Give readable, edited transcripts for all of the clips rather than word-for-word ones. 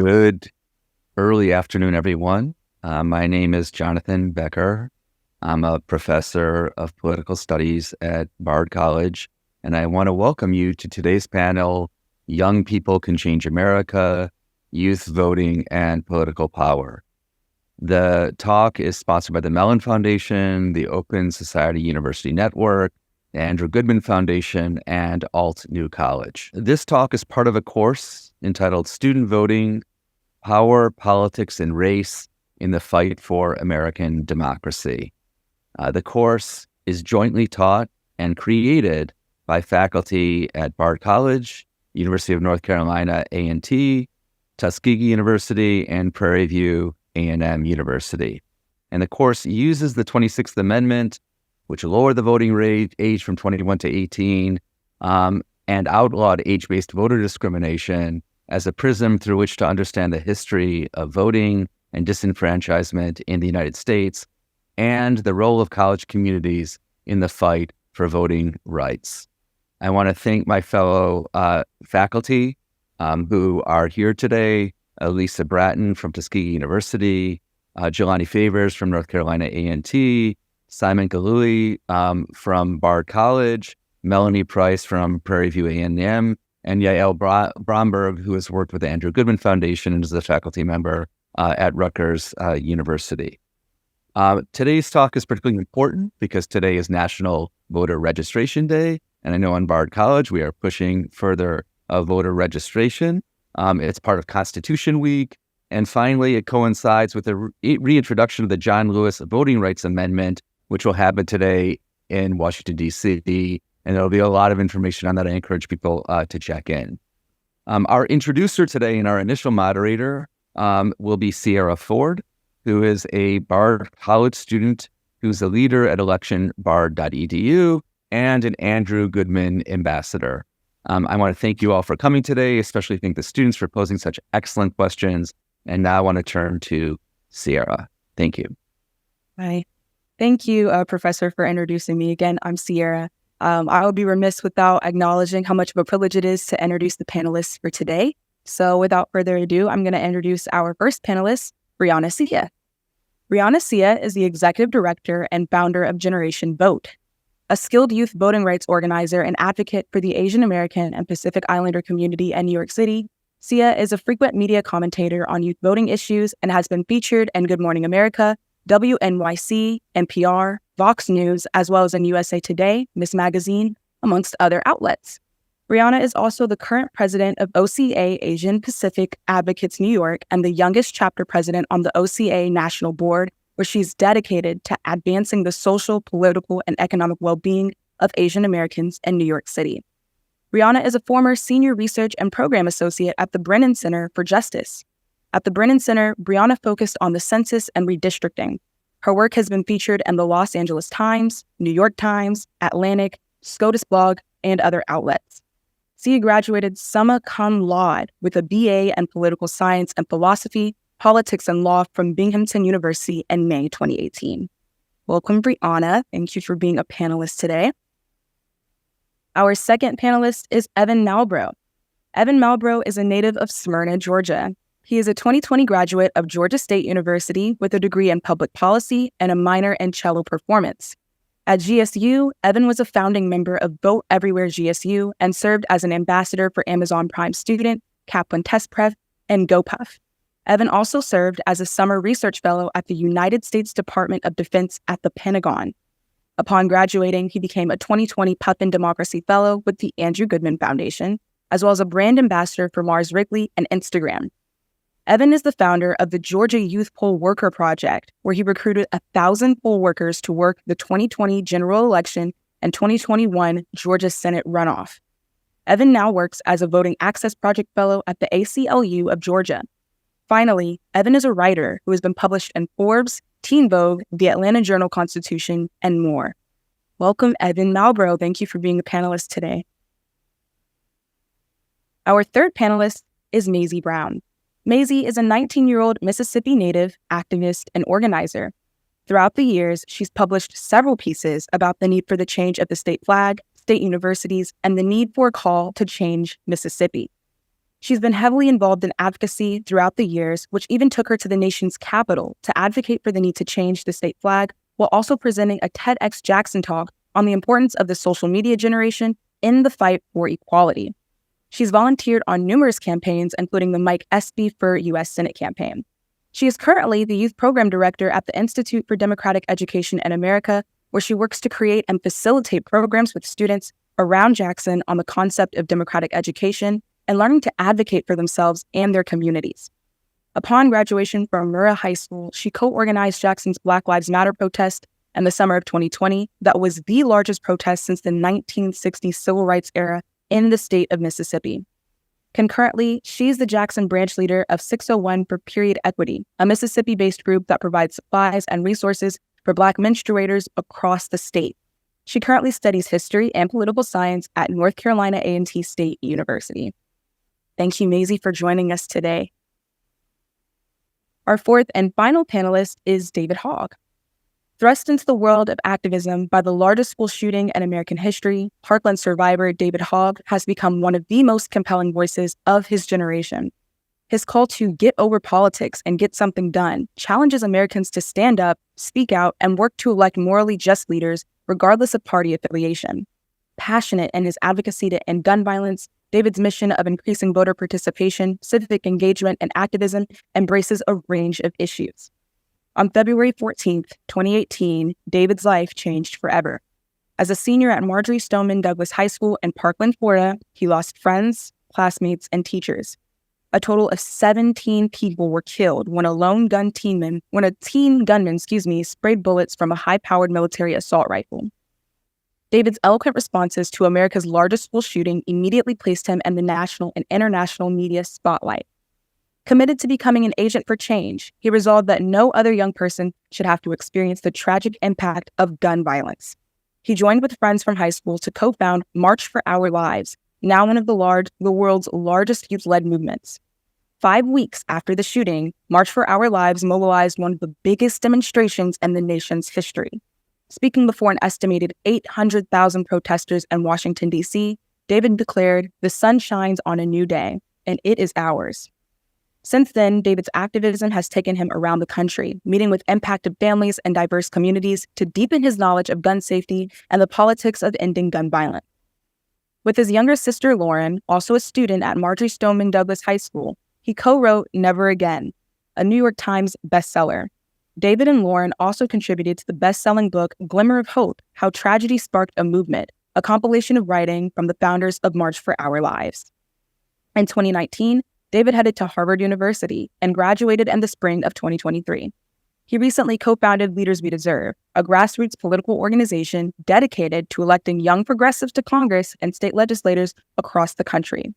Good early afternoon, everyone. My name is Jonathan Becker. I'm a professor of political studies at Bard College, and I want to welcome you to today's panel, Young People Can Change America, Youth Voting and Political Power. The talk is sponsored by the Mellon Foundation, the Open Society University Network, the Andrew Goodman Foundation, and Alt New College. This talk is part of a course entitled Student Voting, Power, Politics, and Race in the Fight for American Democracy. The course is jointly taught and created by faculty at Bard College, University of North Carolina A&T, Tuskegee University, and Prairie View A&M University. And the course uses the 26th Amendment, which lowered the voting age from 21 to 18 and outlawed age-based voter discrimination as a prism through which to understand the history of voting and disenfranchisement in the United States and the role of college communities in the fight for voting rights. I want to thank my fellow faculty who are here today, Lisa Bratton from Tuskegee University, Jelani Favors from North Carolina A&T, Simon Galuli from Bard College, Melanie Price from Prairie View A&M, and Yael Bromberg, who has worked with the Andrew Goodman Foundation and is a faculty member at Rutgers University. Today's talk is particularly important because today is National Voter Registration Day, and I know on Bard College we are pushing further voter registration. It's part of Constitution Week, and finally it coincides with the reintroduction of the John Lewis Voting Rights Amendment, which will happen today in Washington, D.C., and there'll be a lot of information on that. I encourage people to check in. Our introducer today and our initial moderator will be Sierra Ford, who is a Bard College student who's a leader at electionbard.edu and an Andrew Goodman ambassador. I want to thank you all for coming today, especially thank the students for posing such excellent questions. And now I want to turn to Sierra. Thank you. Hi. Thank you, Professor, for introducing me. Again, I'm Sierra. I would be remiss without acknowledging how much of a privilege it is to introduce the panelists for today. So without further ado, I'm going to introduce our first panelist, BRIANNA CEA. BRIANNA CEA is the executive director and founder of Generation Vote, a skilled youth voting rights organizer and advocate for the Asian American and Pacific Islander community in New York City. CEA is a frequent media commentator on youth voting issues and has been featured in Good Morning America, WNYC, NPR, Vox News, as well as in USA Today, Miss Magazine, amongst other outlets. BRIANNA is also the current president of OCA Asian Pacific Advocates New York and the youngest chapter president on the OCA National Board, where she's dedicated to advancing the social, political, and economic well-being of Asian Americans in New York City. BRIANNA is a former senior research and program associate at the Brennan Center for Justice. At the Brennan Center, BRIANNA focused on the census and redistricting. Her work has been featured in the Los Angeles Times, New York Times, Atlantic, SCOTUS Blog, and other outlets. CEA graduated summa cum laude with a BA in Political Science and Philosophy, Politics and Law from Binghamton University in May 2018. Welcome, BRIANNA. Thank you for being a panelist today. Our second panelist is Evan Malbrough. Evan Malbrough is a native of Smyrna, Georgia. He is a 2020 graduate of Georgia State University with a degree in public policy and a minor in cello performance. At GSU, Evan was a founding member of Vote Everywhere GSU and served as an ambassador for Amazon Prime Student, Kaplan Test Prep, and GoPuff. Evan also served as a summer research fellow at the United States Department of Defense at the Pentagon. Upon graduating, he became a 2020 Puffin Democracy Fellow with the Andrew Goodman Foundation, as well as a brand ambassador for Mars Wrigley and Instagram. Evan is the founder of the Georgia Youth Poll Worker Project, where he recruited 1,000 poll workers to work the 2020 general election and 2021 Georgia Senate runoff. Evan now works as a Voting Access Project Fellow at the ACLU of Georgia. Finally, Evan is a writer who has been published in Forbes, Teen Vogue, the Atlanta Journal-Constitution, and more. Welcome, Evan Malbrough. Thank you for being a panelist today. Our third panelist is MAISIE Brown. MAISIE is a 19-year-old Mississippi native, activist, and organizer. Throughout the years, she's published several pieces about the need for the change of the state flag, state universities, and the need for a call to change Mississippi. She's been heavily involved in advocacy throughout the years, which even took her to the nation's capital to advocate for the need to change the state flag, while also presenting a TEDx Jackson talk on the importance of the social media generation in the fight for equality. She's volunteered on numerous campaigns, including the Mike Espy for U.S. Senate campaign. She is currently the Youth Program Director at the Institute for Democratic Education in America, where she works to create and facilitate programs with students around Jackson on the concept of democratic education and learning to advocate for themselves and their communities. Upon graduation from Murrah High School, she co-organized Jackson's Black Lives Matter protest in the summer of 2020 that was the largest protest since the 1960s civil rights era in the state of Mississippi. Concurrently, she's the Jackson branch leader of 601 for Period Equity, a Mississippi-based group that provides supplies and resources for Black menstruators across the state. She currently studies history and political science at North Carolina A&T State University. Thank you, Maisie, for joining us today. Our fourth and final panelist is David Hogg. Thrust into the world of activism by the largest school shooting in American history, Parkland survivor David Hogg has become one of the most compelling voices of his generation. His call to get over politics and get something done challenges Americans to stand up, speak out, and work to elect morally just leaders, regardless of party affiliation. Passionate in his advocacy to end gun violence, David's mission of increasing voter participation, civic engagement, and activism embraces a range of issues. On February 14th, 2018, David's life changed forever. As a senior at Marjory Stoneman Douglas High School in Parkland, Florida, he lost friends, classmates, and teachers. A total of 17 people were killed when a teen gunman sprayed bullets from a high-powered military assault rifle. David's eloquent responses to America's largest school shooting immediately placed him in the national and international media spotlight. Committed to becoming an agent for change, he resolved that no other young person should have to experience the tragic impact of gun violence. He joined with friends from high school to co-found March for Our Lives, now one of the world's largest youth-led movements. 5 weeks after the shooting, March for Our Lives mobilized one of the biggest demonstrations in the nation's history. Speaking before an estimated 800,000 protesters in Washington, D.C., David declared, "The sun shines on a new day, and it is ours." Since then, David's activism has taken him around the country, meeting with impacted families and diverse communities to deepen his knowledge of gun safety and the politics of ending gun violence. With his younger sister, Lauren, also a student at Marjory Stoneman Douglas High School, he co-wrote Never Again, a New York Times bestseller. David and Lauren also contributed to the best-selling book Glimmer of Hope, How Tragedy Sparked a Movement, a compilation of writing from the founders of March for Our Lives. In 2019, David headed to Harvard University and graduated in the spring of 2023. He recently co-founded Leaders We Deserve, a grassroots political organization dedicated to electing young progressives to Congress and state legislators across the country.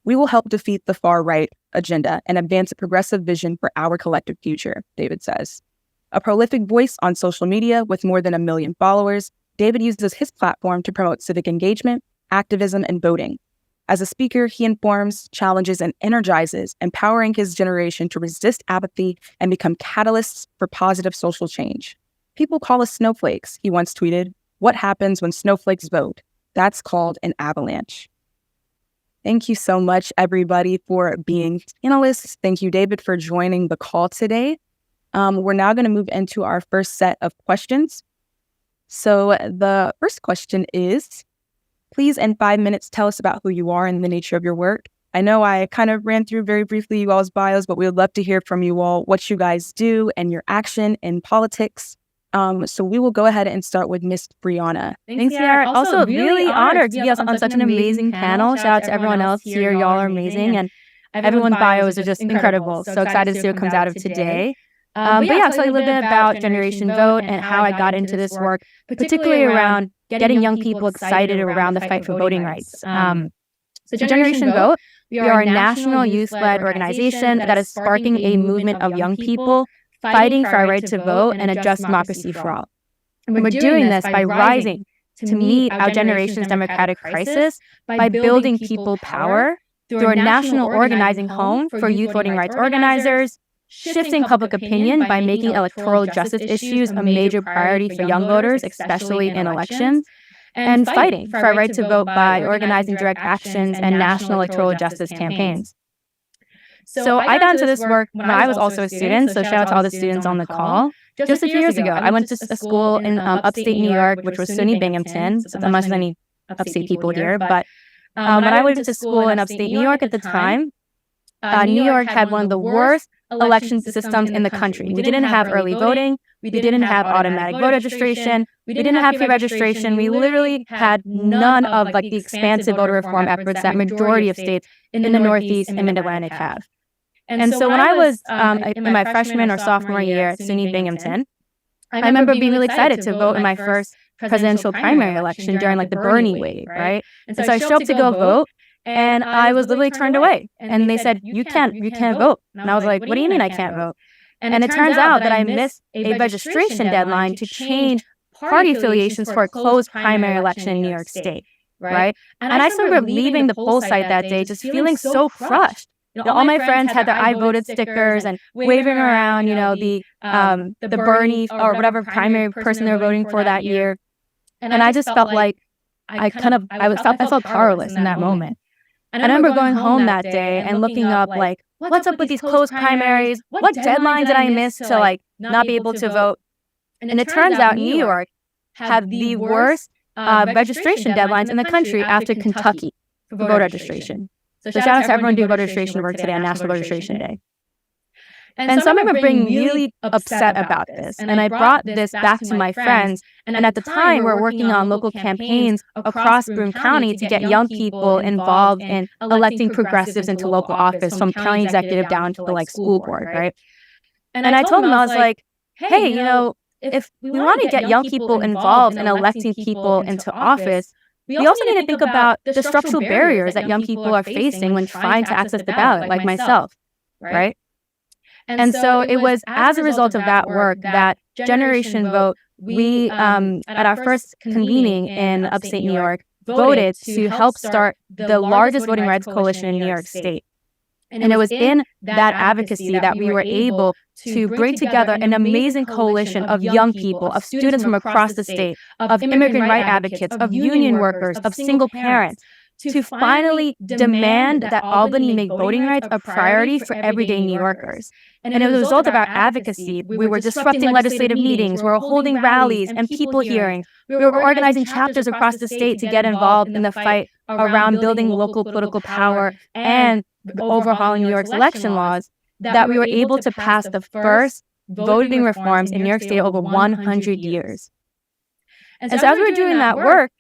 "We will help defeat the far-right agenda and advance a progressive vision for our collective future," David says. A prolific voice on social media with more than 1 million followers, David uses his platform to promote civic engagement, activism, and voting. As a speaker, he informs, challenges, and energizes, empowering his generation to resist apathy and become catalysts for positive social change. "People call us snowflakes," he once tweeted. "What happens when snowflakes vote? That's called an avalanche." Thank you so much, everybody, for being panelists. Thank you, David, for joining the call today. We're now going to move into our first set of questions. So the first question is, please, in 5 minutes, tell us about who you are and the nature of your work. I know I kind of ran through very briefly you all's bios, but we would love to hear from you all what you guys do and your action in politics. So we will go ahead and start with Miss Brianna. Thanks, Sierra. Also, really honored to be on such an amazing panel. Shout out to everyone else here. Y'all are amazing. And everyone's bios are just incredible. So excited to see what comes out of today. But yeah, I'll tell you a little bit about Generation Vote and how I got into this work, particularly around getting young people excited around the fight for voting rights. So Generation Vote, we are a national youth-led organization that is sparking a movement of young people fighting for our right to vote and a just democracy for all. And we're doing this by rising to meet our generation's democratic crisis by building people power through a national organizing home for youth voting rights organizers, shifting public opinion by making electoral justice issues a major priority for young voters, especially in elections, and fighting for our right to vote by organizing direct actions and national electoral justice campaigns. So I got into this work when I was also a student. So shout out to all the students on the call. Just a few years ago, I went to a school in upstate New York, which was SUNY Binghamton. So I'm not sure any upstate people here, but when I went to school in upstate New York at the time, New York had one of the worst election systems in the country. We didn't have early voting. We didn't have automatic voter registration. We didn't have pre-registration. We literally had none of like the expansive voter reform efforts that majority of states in the Northeast and Mid-Atlantic have. And so when I was in my freshman or sophomore year at SUNY Binghamton, I remember being really excited to vote in my first presidential primary election during like the Bernie wave, right? And so I showed up to go vote, and I was literally turned away. And they said, you can't vote. And I was like, what do you mean I can't vote? And it turns out that I missed a registration deadline to change party affiliations for a closed primary election in New York State, right? And I just remember leaving the poll site that day just feeling so crushed. All my friends had their I voted stickers and waving around, the Bernie or whatever primary person they were voting for that year. And I just felt like I felt powerless in that moment. And I remember going home that day and looking up like, what's up with these closed primaries? What deadline did I miss to like not be able to vote? And it turns out New York had the worst registration deadlines in the country after Kentucky for voter registration. So shout out to everyone doing voter registration work today on National Registration Day. And so I remember being really upset about this. And I brought this back to my friends. And at the time, we were working on local campaigns across Broome County to get young people involved in electing progressives into local office, from county executive down to the like school board, right? And I told them, I was like, hey, if we want to get young people involved in electing people into office, we also need to think about the structural barriers that young people are facing when trying to access the ballot, like myself, right? And so it was as a result of that work that Generation Vote, we, at our first convening in upstate New York, voted to help start the largest voting rights coalition in New York State. And it was in that advocacy that we were able to bring together an amazing coalition of young people, of students from across the state, of immigrant rights advocates, of union workers, of single parents, to finally demand that Albany make voting rights a priority for everyday New Yorkers. And as a result of our advocacy, we were disrupting legislative meetings, we were holding rallies and people hearings, we were organizing chapters across the state to get involved in the fight around building local political power and overhauling New York's election laws, that we were able to pass the first voting reforms in New York State over 100 years. And so as we were doing that work,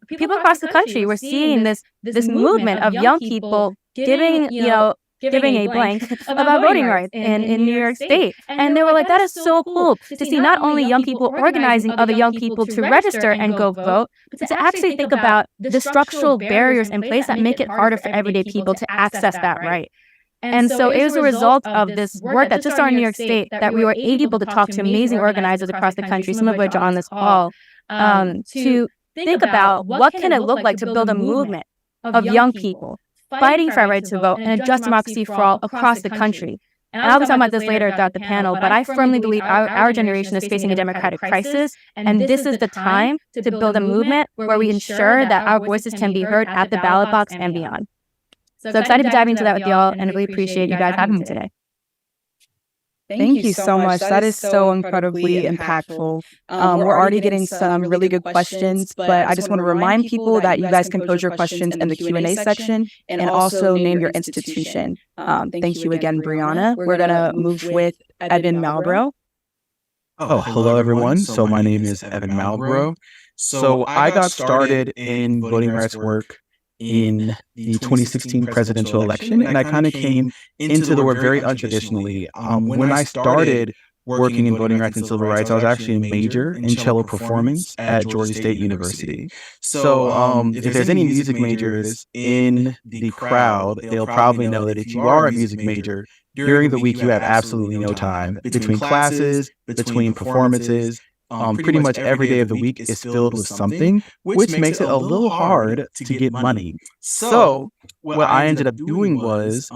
people across the country were seeing this movement of young people giving a blank about voting rights in New York State. And they were like, that is so cool to see not only young people organizing other young people to register and go vote, but to actually think about the structural barriers in place that make it harder for everyday people to access that right. And so it was a result of this work that just started in New York State that we were able to talk to amazing organizers across the country, some of which are on this call, to think about what can it look like to build a movement of young people fighting for our right to vote and a just democracy for all across the country. And I'll be talking about this later throughout the panel, but I firmly believe our generation is facing a democratic crisis, and this is the time to build a movement where we ensure that our voices can be heard at the ballot box and beyond. So excited to dive into that with y'all, and really appreciate you guys having me today. Thank you so much. That is so incredibly impactful. We're already getting some really good questions, but I just want to remind people that you guys can pose your questions in the Q&A section and also name your institution. Thank you again, Brianna. We're going to move with EVAN MALBROUGH. Oh, hello, everyone. So my name is EVAN MALBROUGH. So I got started in voting rights work in the 2016 presidential election, and I kind of came into the work very untraditionally. When I started working in voting rights and civil rights, I was actually a major in cello performance at Georgia State University. So if there's any music majors in the crowd, they'll probably know that if you are a music major, during the week you have absolutely no time between classes, between performances. Pretty much every day of the week is filled with something, which makes it a little hard to get money. So what I ended up doing was,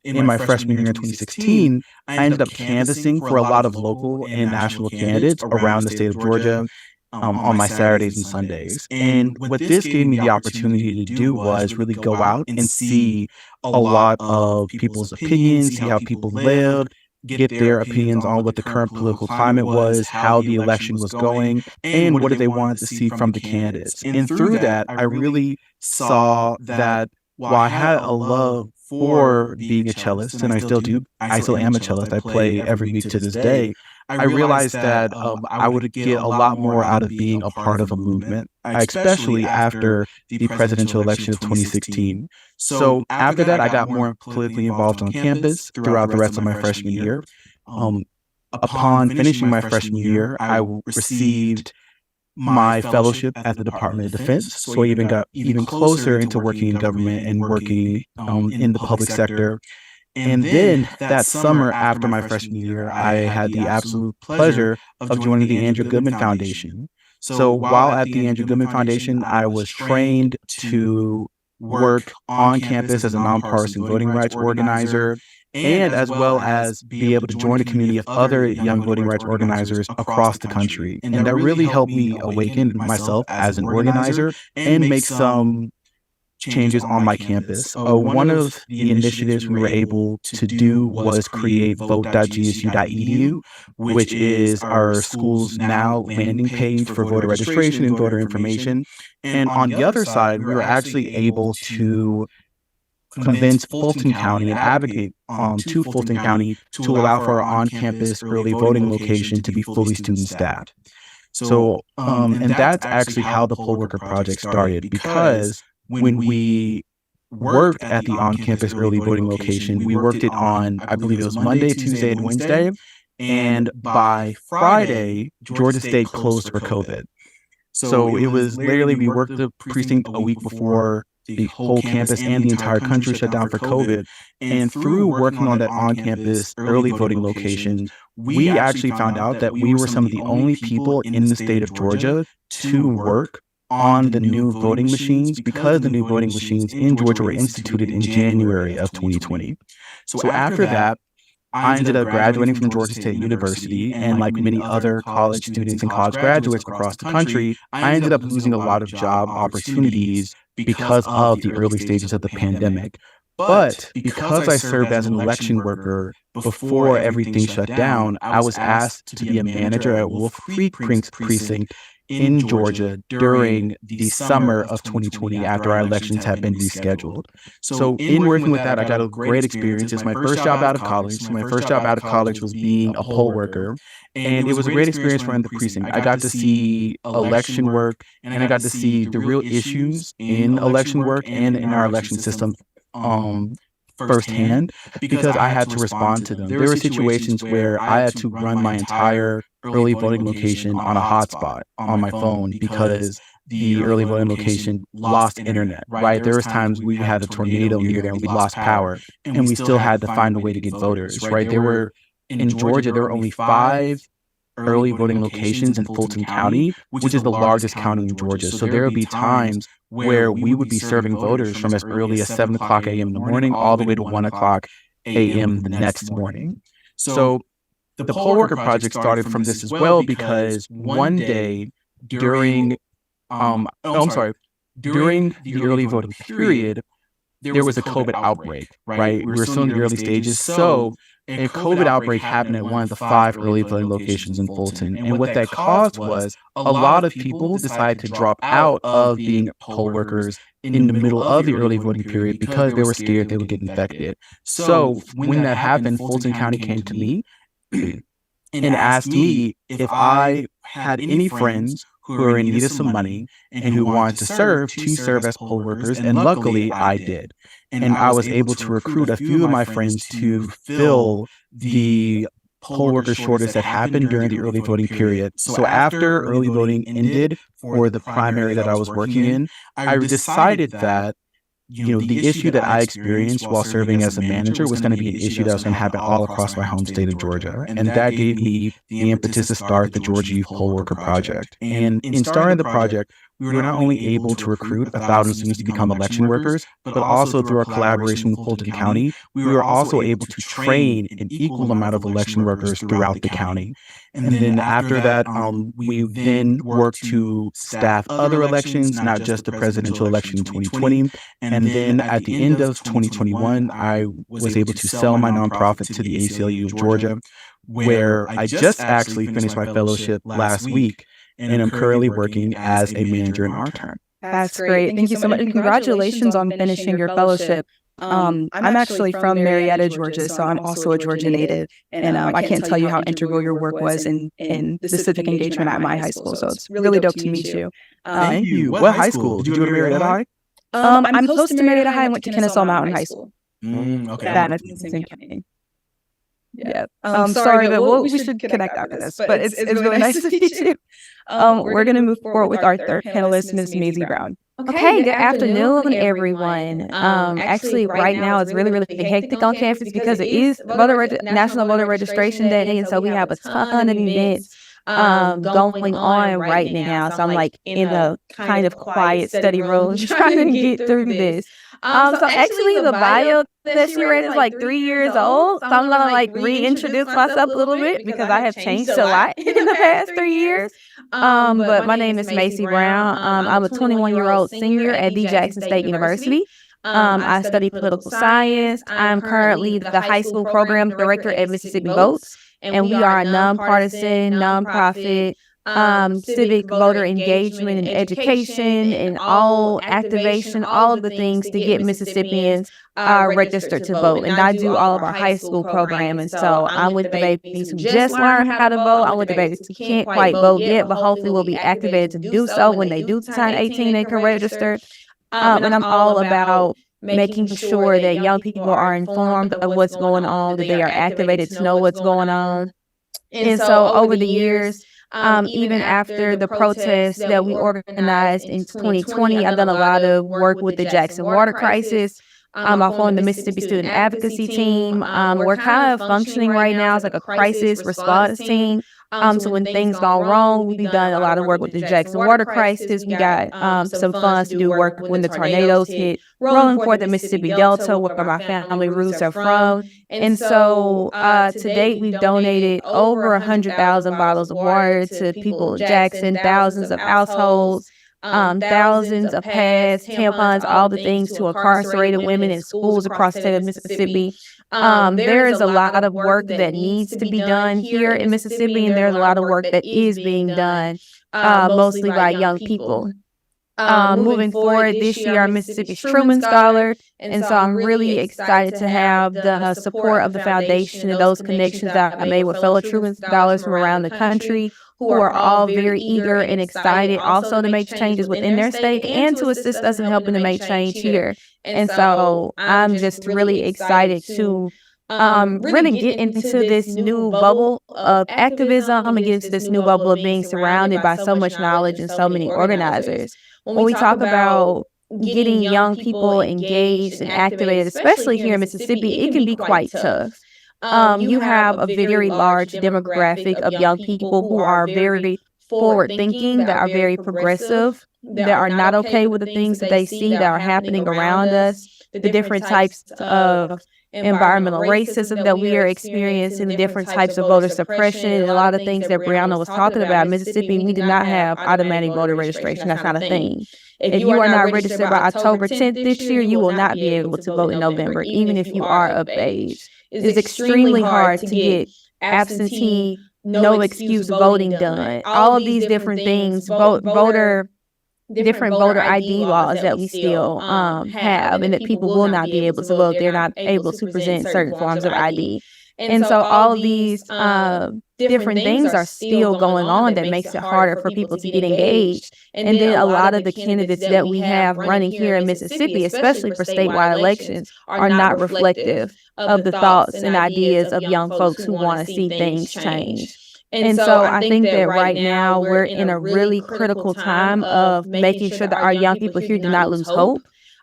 in my freshman year in 2016, I ended up canvassing for a lot of local and national candidates around the state of Georgia. on my Saturdays and Sundays. And what this gave me the opportunity to do was really go out and see a lot of people's opinions, see how people lived, get their opinions on what the current political climate was, how the election was going, and what they wanted to see from the candidates. And through that, I really saw that while I had a love for being a cellist, and I still do, I still am a cellist, I play every week to this day, I realized that I would get a lot more out of being a part of a movement, especially after the presidential election of 2016. So after that, I got more politically involved on campus throughout the rest of my freshman year. Upon finishing my freshman year, I received my fellowship at the Department of Defense. So I even got even closer into working in government and working in the public sector. And then that summer after my freshman year, I had the absolute pleasure of joining the Andrew Goodman Foundation. So while at the Andrew Goodman Foundation, I was trained to work on campus as a nonpartisan voting rights organizer, and as well as be able to join a community of other young voting rights organizers across the country. And that really helped me awaken myself as an organizer and make some changes on my campus. One of the initiatives we were able to do was create vote.gsu.edu, which is our school's now landing page for voter registration and voter information. And on the other side, we were actually able to convince Fulton County and advocate to Fulton County to allow for our on-campus early voting location to be fully student staffed. So, and that's actually how the Poll Worker Project started, because when we worked at the on-campus early voting location, we worked it on, I believe it was Monday, Tuesday, and Wednesday. And by Friday, Georgia State closed for COVID. So it was literally, we worked the precinct a week before the whole campus and the entire country shut down for COVID. And through working on that on-campus early voting location, we actually found out that we were some of the only people in the state of Georgia to work on the new voting machines, because the new voting machines in Georgia were instituted in January of 2020. So after that, I ended up graduating from Georgia State University, and like many other college students and college graduates across the country, I ended up losing a lot of job opportunities because of the early stages of the pandemic. But because I served as an election worker before everything shut down, I was asked to be a manager at Wolf Creek Precinct in Georgia during the summer of 2020 after our elections had been rescheduled. So in working with that, I got a great experience. It's my first job out of college. So my first job out of college was being a poll worker. And it was a great experience running the precinct. I got to see election work, and I got to see the real issues in election work and in our election system firsthand, because I had to respond to them. There were situations where I had to run my entire early voting location on a hotspot on my phone because the early voting location lost internet, right? There was times we had a tornado near there and we lost power, and we still had to find a way to get voters, right? In Georgia, there were only 5 early voting locations in Fulton County, which is the largest county in Georgia. So there would be times where we would be serving voters from as early as 7 o'clock a.m. in the morning all the way to 1 o'clock a.m. the next morning. So the Poll Worker Project started from this as well, because one day during the early voting period, there was a COVID outbreak, right? We were still in the early stages. So a COVID outbreak happened at one of the 5 early voting locations in Fulton. And what that caused was a lot of people decided to drop out of being poll workers in the middle of the early voting period because they were scared they would get infected. So when that happened, Fulton County came to me and asked me if I had any friends who were in need of some money and who wanted to serve as poll workers, and luckily I did. And I was able to recruit a few of my friends to fill the poll worker shortage that happened during the early voting period. So after early voting ended for the primary that I was working in, I decided that the issue that I experienced while serving as a manager was going to be an issue that was going to happen all across my home state of Georgia. And that gave me the impetus to start the Georgia Youth Poll Worker Project. And in starting the project, we were not only able to recruit 1,000 students to become election workers, but also through our collaboration with Fulton County, we were also able to train an equal amount of election workers throughout the county. And then after that, we then worked to staff other elections, not just the presidential election in 2020. And then at the end of 2021, I was able to sell my nonprofit to the ACLU of Georgia, where I just actually finished my fellowship last week, and I'm currently working as a manager in our term. That's great. Thank you so much. And congratulations on finishing your fellowship. I'm actually from Marietta, Georgia, so I'm also a Georgia native. And I can't tell you how integral your work was in the civic engagement at my high school. So it's really dope to meet you. Thank you. What high school? Did you go to Marietta High? I'm close to Marietta High. I went to Kennesaw Mountain High School. Okay. That is in County. Yeah. Sorry, but we should connect after this. But it's really nice to meet you. We're going to move forward with our third panelist, Ms. MAISIE Brown. Okay, good afternoon, everyone. Actually, right now it's really, really hectic on campus because it is National Voter Registration Day, and so we have a ton of events going on right now. So I'm like in a kind of quiet study room trying to get through this. So actually the bio that she read is like 3 years old. So I'm gonna like reintroduce myself a little bit because I have changed a lot in the past 3 years. But my name is MAISIE Brown. I'm a 21-year-old senior at the Jackson State University. I study political science. I'm currently the high school program director at Mississippi Votes, and we are a nonpartisan, nonprofit, civic voter engagement and education and all activation, all of the things to get Mississippians registered to vote. And I do all of our high school program. And so I'm with the babies who just learned how to vote. I'm with the babies who can't quite vote yet, but hopefully will be activated to do so when they do turn 18 and can register. And I'm all about making sure that young people are informed of what's going on, that they are activated to know what's going on. And so over the years, even after the protests that we organized in 2020, I've done a lot of work with the Jackson water crisis. I formed the Mississippi Student Advocacy Team. We're kind of functioning right now as like a crisis response team. So when things go wrong, we've done a lot of work with the Jackson water crisis. We got some funds to do work when the tornadoes hit, rolling for the Mississippi Delta, where my family roots are from. And so to date, we've donated over 100,000 bottles of water to people in Jackson, thousands of households, thousands of pads, tampons, all the things to incarcerated women in schools across the state of Mississippi. There is a lot of work that needs to be done here in Mississippi, and there's a lot of work that is being done mostly by young people. Moving forward this year, I'm Mississippi's Truman Scholar, and so I'm really excited to have the support of the foundation and those connections that I made with fellow Truman Scholars from around the country who are all very eager and excited also to make changes within their state and to assist us in helping to make change here. And so I'm just really excited to really get into this new bubble of activism and get into this new bubble of being surrounded by so much knowledge and so many organizers. When we talk about getting young people engaged and activated, especially here in Mississippi, it can be quite tough. You have a very large demographic of young people who are very forward-thinking, that are very progressive, that are not okay with the things that they see that are happening around us, the different types of environmental racism that we are experiencing, the different types of voter suppression, and a lot of things that Brianna was talking about. In Mississippi, we do not have automatic voter registration. That's not a thing. If you are not registered by October 10th this year, you will not be able to vote in November, even if you are of age. It's extremely hard to get absentee, no excuse voting done. All of these different things, different voter ID laws that we still have, and that people will not be able to vote. They're not able to present certain forms of ID. And so all of these different things are still going on that makes it harder for people to get engaged. And then a lot of the candidates that we have running here in Mississippi, especially for statewide elections, are not reflective of the thoughts and ideas of young folks who want to see things change. And so I think that right now we're in a really critical time of making sure that our young people here do not lose hope.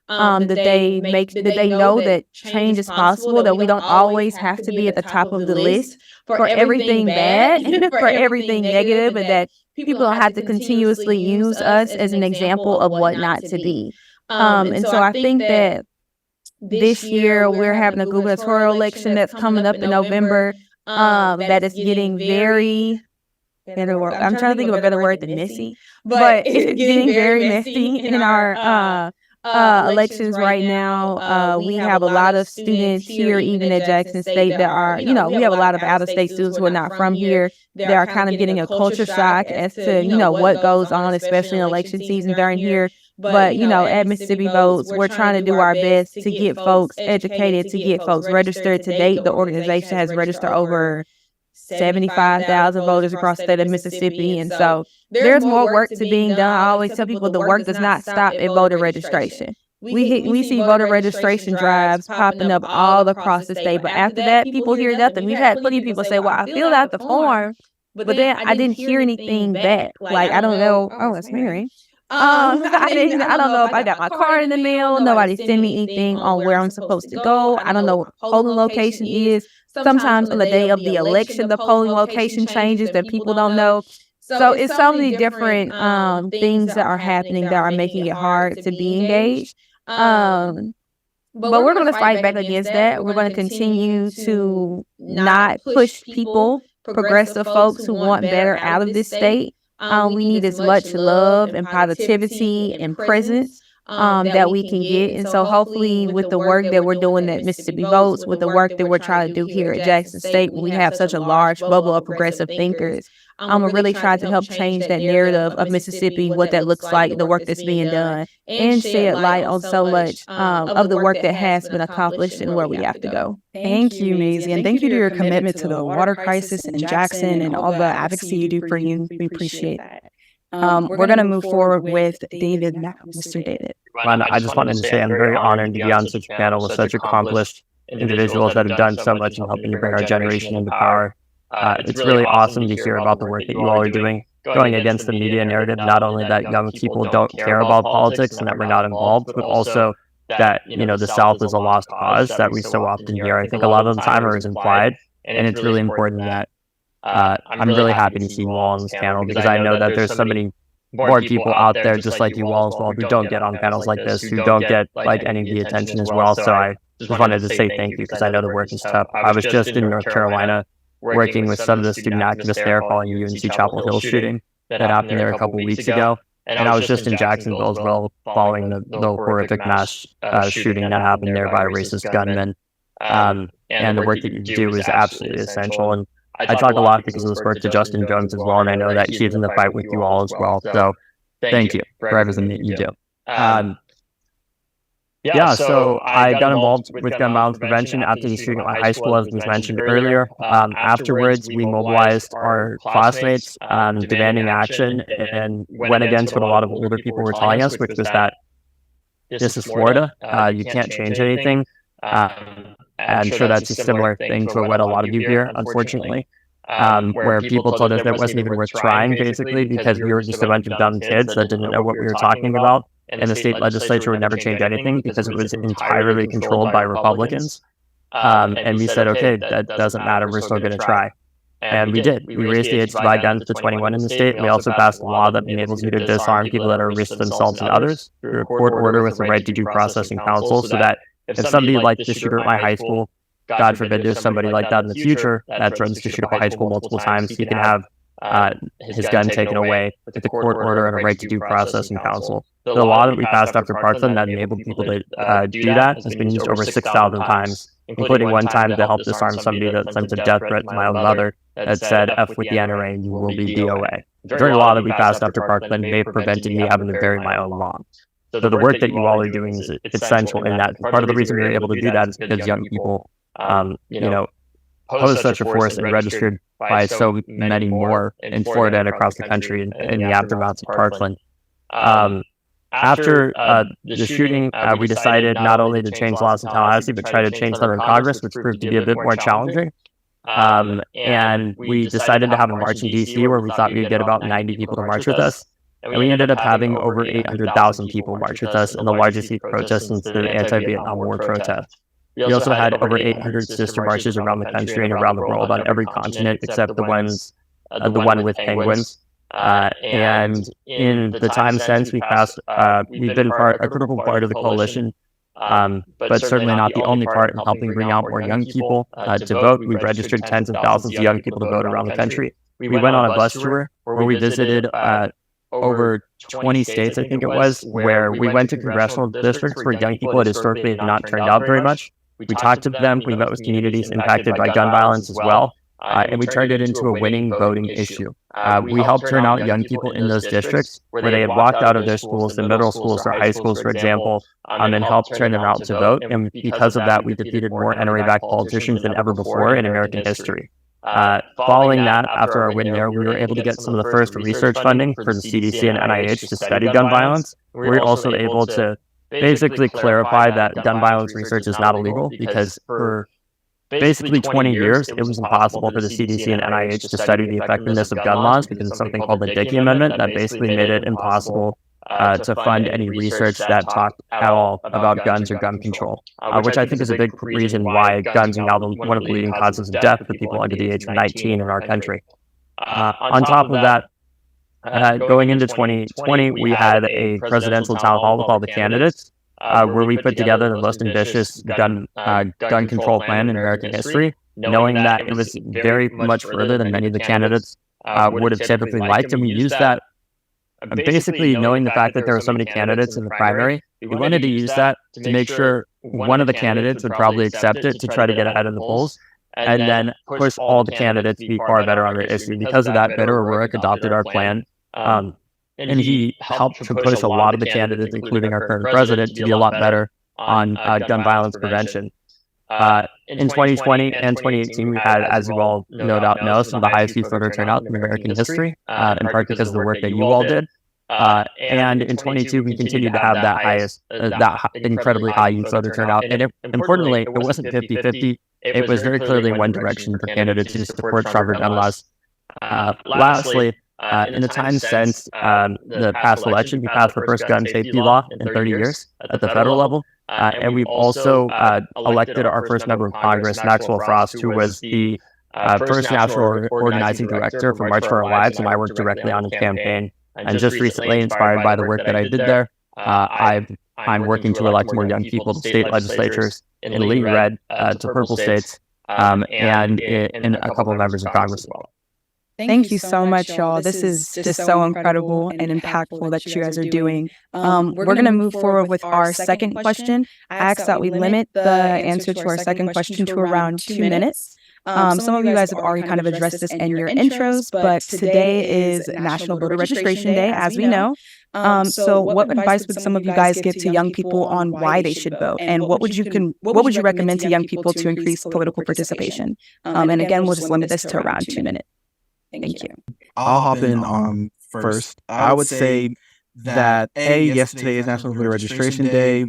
that they know that change is possible, that we don't always have to be at the top of the list for everything bad, for everything negative, and that people don't have to continuously use us as an example of what not to be. And so I think that this year we're having a gubernatorial election that's coming up in November, that is getting very I'm trying to think of a better word than messy, but it's getting very messy in our elections right now. We have a lot of students here, even at Jackson State, that are, we have a lot of out-of-state students who are not from here. They are kind of getting a culture shock as to, what goes on, especially in election season during here. But, at Mississippi Votes, we're trying to do our best to get folks educated, to get folks registered. To date, the organization has registered over 75,000 voters across the state of Mississippi. And so there's more work to being done. I always tell people the work does not stop at voter registration. We see voter registration drives popping up all across the state. But after that, people hear nothing. We've had plenty of people say, well, I filled out the form, but then I didn't hear anything back. Like, I don't know. Oh, that's Mary. I don't know if I got my card in the mail. Nobody sent me anything on where I'm supposed to go. I don't know what the polling location is. Sometimes on the day of the election, the polling location changes that people don't know. So it's so many different things that are happening that are making it hard to be engaged. But we're going to fight back against that. We're going to continue to not push people, progressive folks who want better out of this state. We need as much love and positivity and presence that we can get. And so hopefully with the work that we're doing at Mississippi Votes, with the work that we're trying to do here at Jackson State, we have such a large bubble of progressive thinkers. We're really trying to help change that narrative of Mississippi, what that looks like, the work that's being done, and shed light on so much of the work that has been accomplished and where we have to go. Thank you, Maisie. And thank you to your commitment to the water crisis in Jackson and all the advocacy you do for you. We appreciate that. We're going to move forward with David now. Mr. David. I just wanted to say I'm very honored to be on such a panel with such accomplished individuals that have done so much in helping to bring our generation into power. It's really awesome to hear about the work that you all are doing, going against the media narrative, not only that young people don't care about politics and that we're not involved, but also that, the South is a lost cause that we so often hear. I think a lot of the time is implied, and it's really important that I'm really happy to see you all on this panel, because I know that there's so many more people out there just like you all as well who don't get on panels like this, who don't get like any of the attention as well. So I just wanted to say thank you, because I know the work is tough. I was just in North Carolina working with some of the student activists there following the UNC Chapel Hill shooting that happened there a couple weeks ago. And I was just in Jacksonville as well following the horrific mass shooting that happened there by a racist gunman. And the work that you do is absolutely essential. And I talk a lot because of this work to Justin Jones as well, and I know that he's in the fight with you all as well. So thank you for everything that you do. So I got involved with gun violence prevention after the shooting at my high school, as was mentioned earlier. Afterwards, we mobilized our classmates, demanding action, and went against what a lot of older people were telling us, which was that this is Florida, you can't change anything. I'm sure that's a similar thing to what a lot of you hear, unfortunately, where people told us that it wasn't even worth trying, basically, because we were just a bunch of dumb kids that didn't know what we were talking about. And the state legislature would never change anything because it was entirely controlled by Republicans. And we said, okay, that doesn't matter. We're still going to try. And we did. We raised the age to buy guns to 21 in the state. And we also passed a law that enables you to disarm people that are risk themselves and others through a court order with the right to due process and counsel, so that if somebody like the shooter at my high school, God forbid there's somebody like that in the future that threatens to shoot up a high school multiple times, he can have his gun taken away with a court order and a right to due process and counsel. The law that we passed after Parkland that enabled people to do that has been used over 6,000 times, including one time to help disarm somebody that sent a death threat to my own mother that said, F with the NRA, you will be DOA. During the law that we passed after Parkland may have prevented me having to bury my own mom. So the work that you all are doing is essential in that. Part of the reason we were able to do that is because young people, posed such a force and registered by so many more in Florida and across the country in the aftermath of Parkland. After the shooting, we decided not only to change laws in Tallahassee, but try to change them in Congress, which proved to be a bit more challenging. And we decided to have a march in D.C. where we thought we'd get about 90 people to march with us. And we ended up having over 800,000 people march with us in the largest youth protest since the anti-Vietnam War protest. We also had over 800 sister marches around the country and around the world on every continent except the one with penguins. And in the time since, we've been a critical part of the coalition, but certainly not the only part in helping bring out more young people to vote. We've registered tens of thousands of young people to vote around the country. We went on a bus tour where we visited over 20 states, I think it was, where we went to congressional districts where young people had historically not turned out very much. We talked to them, we met with communities impacted by gun violence as well, and we turned it into a winning voting issue. We helped turn out young people in those districts where they had walked out of their schools, the middle schools or high schools, for example, and helped turn them out to vote. And because of that, we defeated more NRA-backed politicians than ever before in American history. Following that, after our win there, we were able to get some of the first research funding for the CDC and NIH to study gun violence. We were also able to basically clarify that gun violence research is not illegal, because for basically 20 years, it was impossible for the CDC and NIH to study the effectiveness of gun laws because of something called the Dickey Amendment that basically made it impossible to fund any research that talked at all about guns or gun control, which I think is a big reason why guns are now one of the leading causes of death for people under the age of 19 in our country. On top of that, going into 2020, we had a presidential town hall with all the candidates, where we put together the most ambitious gun control plan in American history, knowing that it was very much further than many of the candidates would have typically liked. And we used that, basically knowing the fact that there were so many candidates in the primary, we wanted to use that to make sure one of the candidates would probably accept it to try to get ahead of the polls, and then push all the candidates to be far better on their issue. Because of that, Beto O'Rourke adopted our plan, and he helped to push a lot of the candidates, including our current president, to be a lot better on gun violence prevention. In 2020 and 2018, we had, as you all no doubt know, some of the highest youth voter turnout in American history, in part because of the work that you all did. And in 22, we continued to have that incredibly high youth voter turnout. And importantly, it wasn't 50-50. It was very clearly one direction for candidates to support stronger gun laws. Lastly, in the time since the past election, we passed the first gun safety law in 30 years at the federal level. And we've also elected our first member of Congress, Maxwell Frost, who was the first national organizing director for March for Our Lives, and I worked directly on his campaign. And just recently, inspired by the work that I did there, I'm working to elect more young people to state legislatures in lead red to purple states, and in a couple of members of Congress as well. Thank you so much, y'all. This is just so incredible and impactful that you guys are doing. We're going to move forward with our second question. I ask that we limit the answer to our second question to around 2 minutes. Some of you guys have already kind of addressed this in your intros, but today is National Voter Registration Day, as we know. So what advice would some of you guys give to young people on why they should vote? And what would you recommend to young people to increase political participation? And again, we'll just limit this to around 2 minutes. Thank you. I'll hop in first. I would say that yes, today is National Voter Registration Day.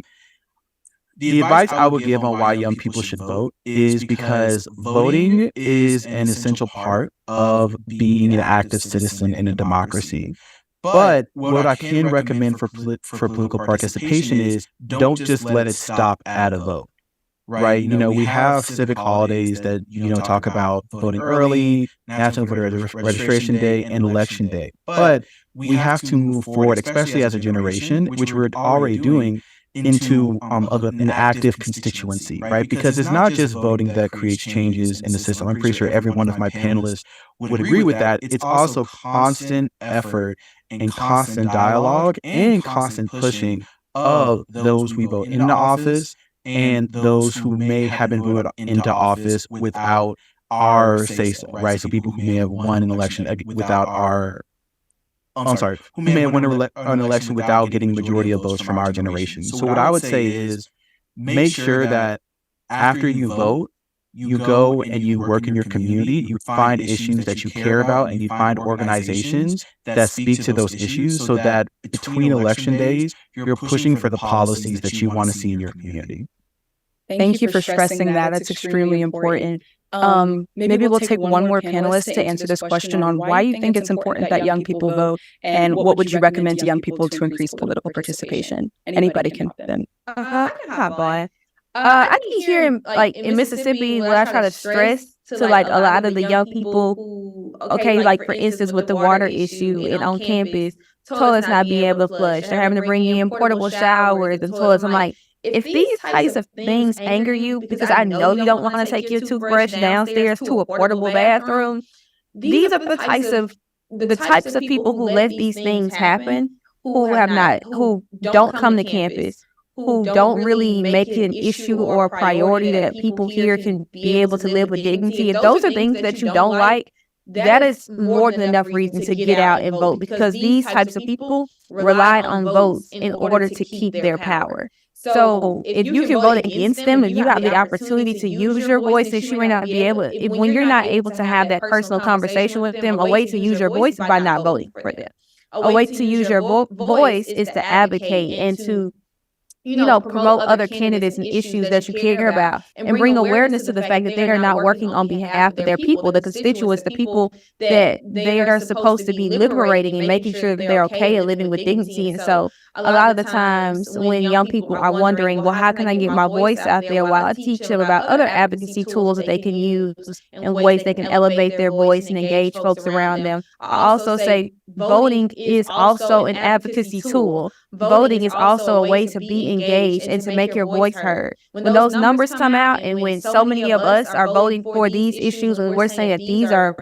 The advice I would give on why young people should vote is because voting is an essential part of being an active citizen in a democracy. But what I can recommend for political participation is don't just let it stop at a vote. Right. We have civic holidays that, talk about voting early, National Voter Registration Day, and Election Day. But we have to move forward, especially as a generation, which we're already doing, into an active constituency, right? Because it's not just voting that creates changes in the system. I'm pretty sure every one of my panelists would agree with that. It's also constant effort and constant dialogue and constant pushing of those we vote into office and those who may have been voted into office without our say-so, right? So people who may have won an election without who may have won an election without getting majority of votes from our generation. So what I would say is make sure that after you vote, you go and you work in your community, you find issues that you care about, and you find organizations that speak to those issues so that between election days, you're pushing for the policies that you want to see in your community. Thank you for stressing that. That's extremely important. Maybe we'll take one more panelist to answer this question on why you think it's important that young people vote, and what would you recommend to young people to increase political participation? Anybody can then. Hot boy. I can hear him like in Mississippi where I try to stress to like a lot of the young people who, okay, like for instance with the water issue and on campus, toilets not being able to flush, they're having to bring in portable showers and toilets. I'm like, if these types of things anger you, because I know you don't want to take your toothbrush downstairs to a portable bathroom, these are the types of people who let these things happen, who don't come to campus, who don't really make it an issue or a priority that people here can be able to live with dignity. If those are things that you don't like, that is more than enough reason to get out and vote, because these types of people rely on votes in order to keep their power. So if you can vote against them, if you have the opportunity to use your voice, since you may not be able, when you're not able to have that personal conversation with them, a way to use your voice is by not voting for them. A way to use your voice is to advocate and to promote other candidates and issues that you care about, and bring awareness to the fact that they are not working on behalf of their people, the constituents, the people that they are supposed to be liberating and making sure that they're okay and living with dignity. And so a lot of the times when young people are wondering, well, how can I get my voice out there, while I teach them about other advocacy tools that they can use and ways they can elevate their voice and engage folks around them, I also say voting is also an advocacy tool. Voting is also a way to be engaged and to make your voice heard. When those numbers come out, and when so many of us are voting for these issues, and we're saying that these are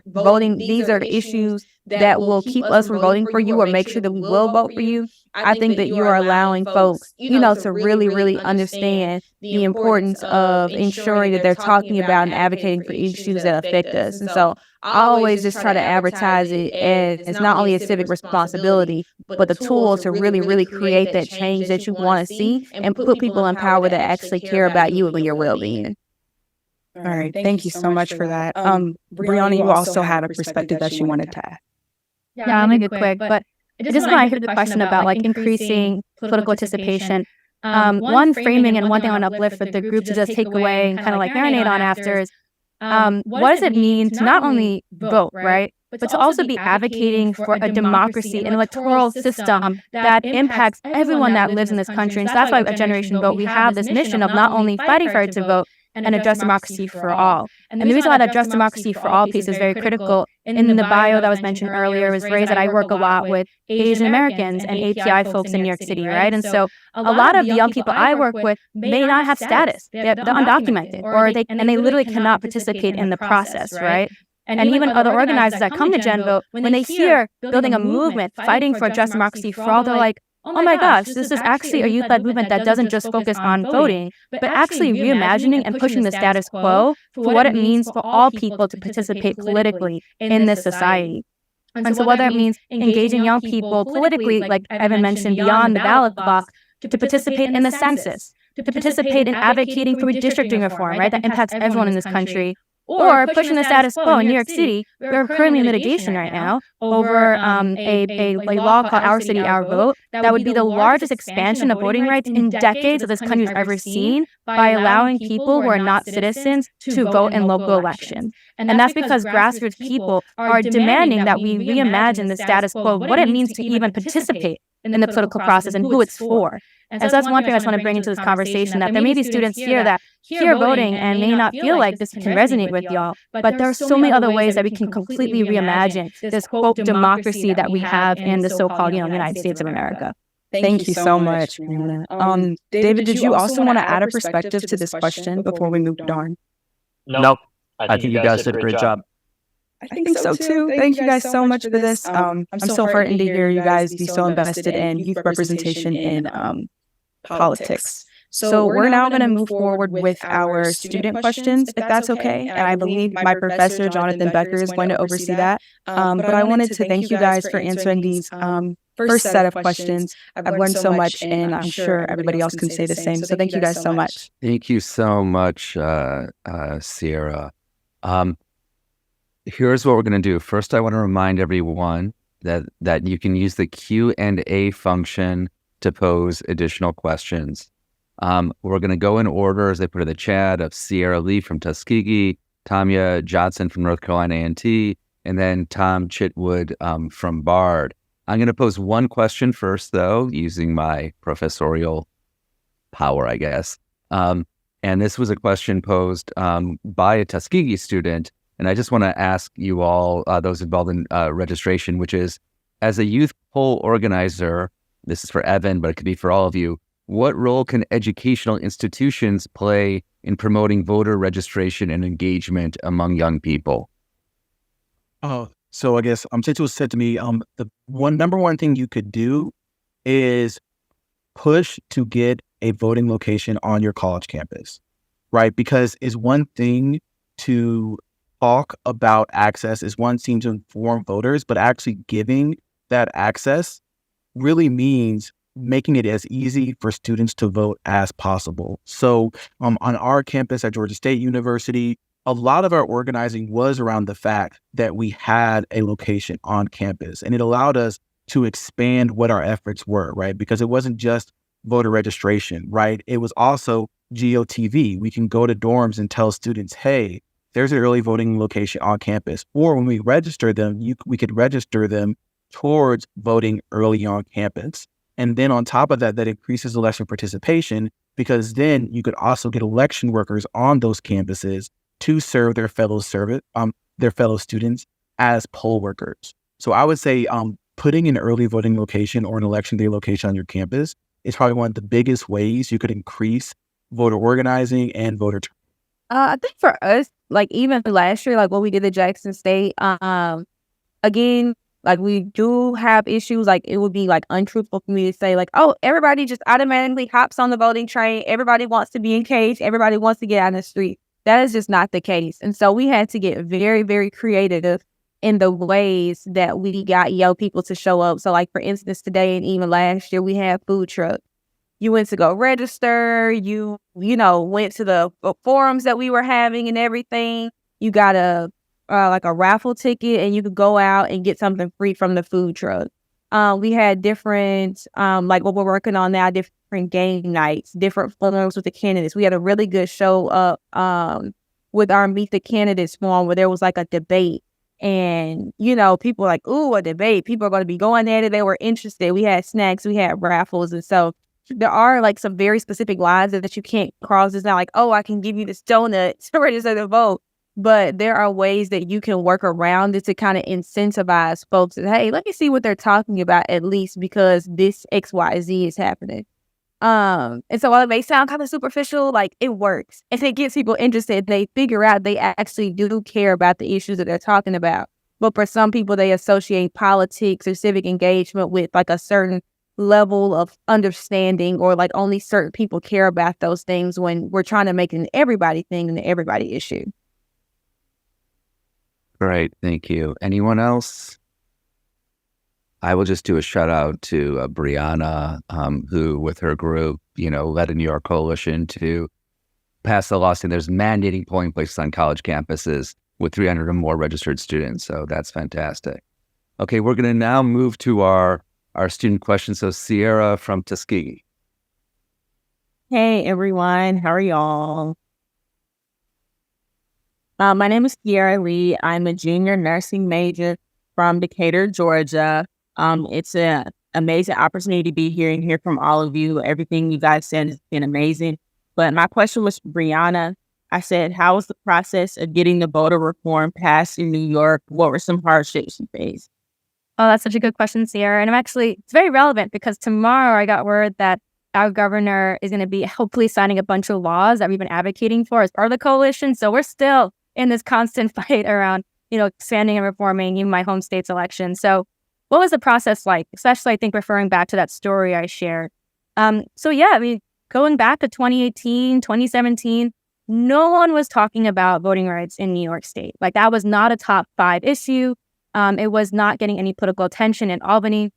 the issues that will keep us from voting for you or make sure that we will vote for you, I think that you are allowing folks, to really, really understand the importance of ensuring that they're talking about and advocating for issues that affect us. And so I always just try to advertise it as not only a civic responsibility, but the tool to really, really create that change that you want to see and put people in power that actually care about you and your well-being. All right. Thank you so much for that. Brianna, you also had a perspective that you wanted to add. Yeah, I'll make it quick, but just when I heard the question about like increasing political participation, one framing and one thing I want to uplift for the group to just take away and kind of like marinate on after is, what does it mean to not only vote, right, but to also be advocating for a democracy, an electoral system that impacts everyone that lives in this country. And so that's why at Generation Vote, we have this mission of not only fighting for right to vote and a just democracy for all. And the reason why that just democracy for all piece is very critical, in the bio that was mentioned earlier, was raised that I work a lot with Asian Americans and API folks in New York City, right? And so a lot of the young people I work with may not have status. They're undocumented, or they literally cannot participate in the process, right? And even other organizers that come to GenVote, when they hear building a movement, fighting for a just democracy for all, they're like, oh my gosh, this is actually a youth-led movement that doesn't just focus on voting, but actually reimagining and pushing the status quo for what it means for all people to participate politically in this society. And so whether it means engaging young people politically, like Evan mentioned, beyond the ballot box, to participate in the census, to participate in advocating for redistricting reform, right, that impacts everyone in this country, or pushing the status quo in New York City. We're currently in litigation right now over a law called Our City, Our Vote that would be the largest expansion of voting rights in decades that this country has ever seen, by allowing people who are not citizens to vote in local elections. And that's because grassroots people are demanding that we reimagine the status quo, what it means to even participate in the political process and who it's for. And so that's one thing I just want to bring into this conversation, that there may be students here that hear voting and may not feel like this can resonate with y'all, but there are so many other ways that we can completely reimagine this, quote, democracy that we have in the so-called, United States of America. Thank you so much, Brianna. David, did you also want to add a perspective to this question before we move on? Nope. I think you guys did a great job. I think so too. Thank you guys so much for this. I'm so heartened to hear you guys be so invested in youth representation in politics. So we're now going to move forward with our student questions, if that's okay. And I believe my professor, Jonathan Becker, is going to oversee that. But I wanted to thank you guys for answering these first set of questions. I've learned so much, and I'm sure everybody else can say the same. So thank you guys so much. Thank you so much, Sierra. Here's what we're going to do. First, I want to remind everyone that you can use the Q&A function to pose additional questions. We're going to go in order, as I put in the chat, of Sierra Lee from Tuskegee, Tanya Johnson from North Carolina A&T, and then Tom Chitwood from Bard. I'm going to pose one question first, though, using my professorial power, I guess. And this was a question posed by a Tuskegee student. And I just want to ask you all, those involved in registration, which is, as a youth poll organizer, this is for Evan, but it could be for all of you, what role can educational institutions play in promoting voter registration and engagement among young people? Oh, so I guess Tito said to me, the number one thing you could do is push to get a voting location on your college campus, right? Because it's one thing to talk about access, is one thing to inform voters, but actually giving that access really means making it as easy for students to vote as possible. So on our campus at Georgia State University, a lot of our organizing was around the fact that we had a location on campus, and it allowed us to expand what our efforts were, right? Because it wasn't just voter registration, right? It was also GOTV. We can go to dorms and tell students, hey, there's an early voting location on campus. Or when we register them, we could register them towards voting early on campus. And then on top of that, that increases election participation, because then you could also get election workers on those campuses to serve their fellow students as poll workers. So I would say putting an early voting location or an election day location on your campus is probably one of the biggest ways you could increase voter organizing and voter turnout. I think for us, like even last year, like what we did at Jackson State, again, like we do have issues. Like it would be like untruthful for me to say like, oh, everybody just automatically hops on the voting train. Everybody wants to be engaged. Everybody wants to get out in the street. That is just not the case. And so we had to get very, very creative in the ways that we got young people to show up. So like for instance, today and even last year, we had food trucks. You went to go register, you went to the forums that we were having and everything. You got a raffle ticket and you could go out and get something free from the food truck. We had different, like what we're working on now, different game nights, different forums with the candidates. We had a really good show up with our Meet the Candidates forum where there was like a debate. And, people were like, ooh, a debate. People are going to be going at it. They were interested. We had snacks. We had raffles. And so there are like some very specific lines that you can't cross. It's not like, oh, I can give you this donut to register to vote. But there are ways that you can work around it to kind of incentivize folks that, hey, let me see what they're talking about at least because this XYZ is happening. And so while it may sound kind of superficial, like it works. And it gets people interested. They figure out they actually do care about the issues that they're talking about. But for some people, they associate politics or civic engagement with like a certain level of understanding, or like only certain people care about those things when we're trying to make an everybody thing and an everybody issue. Great, thank you. Anyone else? I will just do a shout out to Brianna, who with her group, led a New York coalition to pass the law saying there's mandating polling places on college campuses with 300 or more registered students. So that's fantastic. Okay, we're going to now move to our student questions. So Sierra from Tuskegee. Hey, everyone. How are y'all? My name is Sierra Lee. I'm a junior nursing major from Decatur, Georgia. It's an amazing opportunity to be here and hear from all of you. Everything you guys said has been amazing. But my question was for Brianna. I said, how was the process of getting the voter reform passed in New York? What were some hardships you faced? Oh, that's such a good question, Sierra. And it's very relevant because tomorrow I got word that our governor is going to be hopefully signing a bunch of laws that we've been advocating for as part of the coalition. So we're still in this constant fight around, expanding and reforming even my home state's election. So what was the process like? Especially, I think, referring back to that story I shared. Going back to 2018, 2017, no one was talking about voting rights in New York State. Like that was not a top 5 issue. It was not getting any political attention in Albany.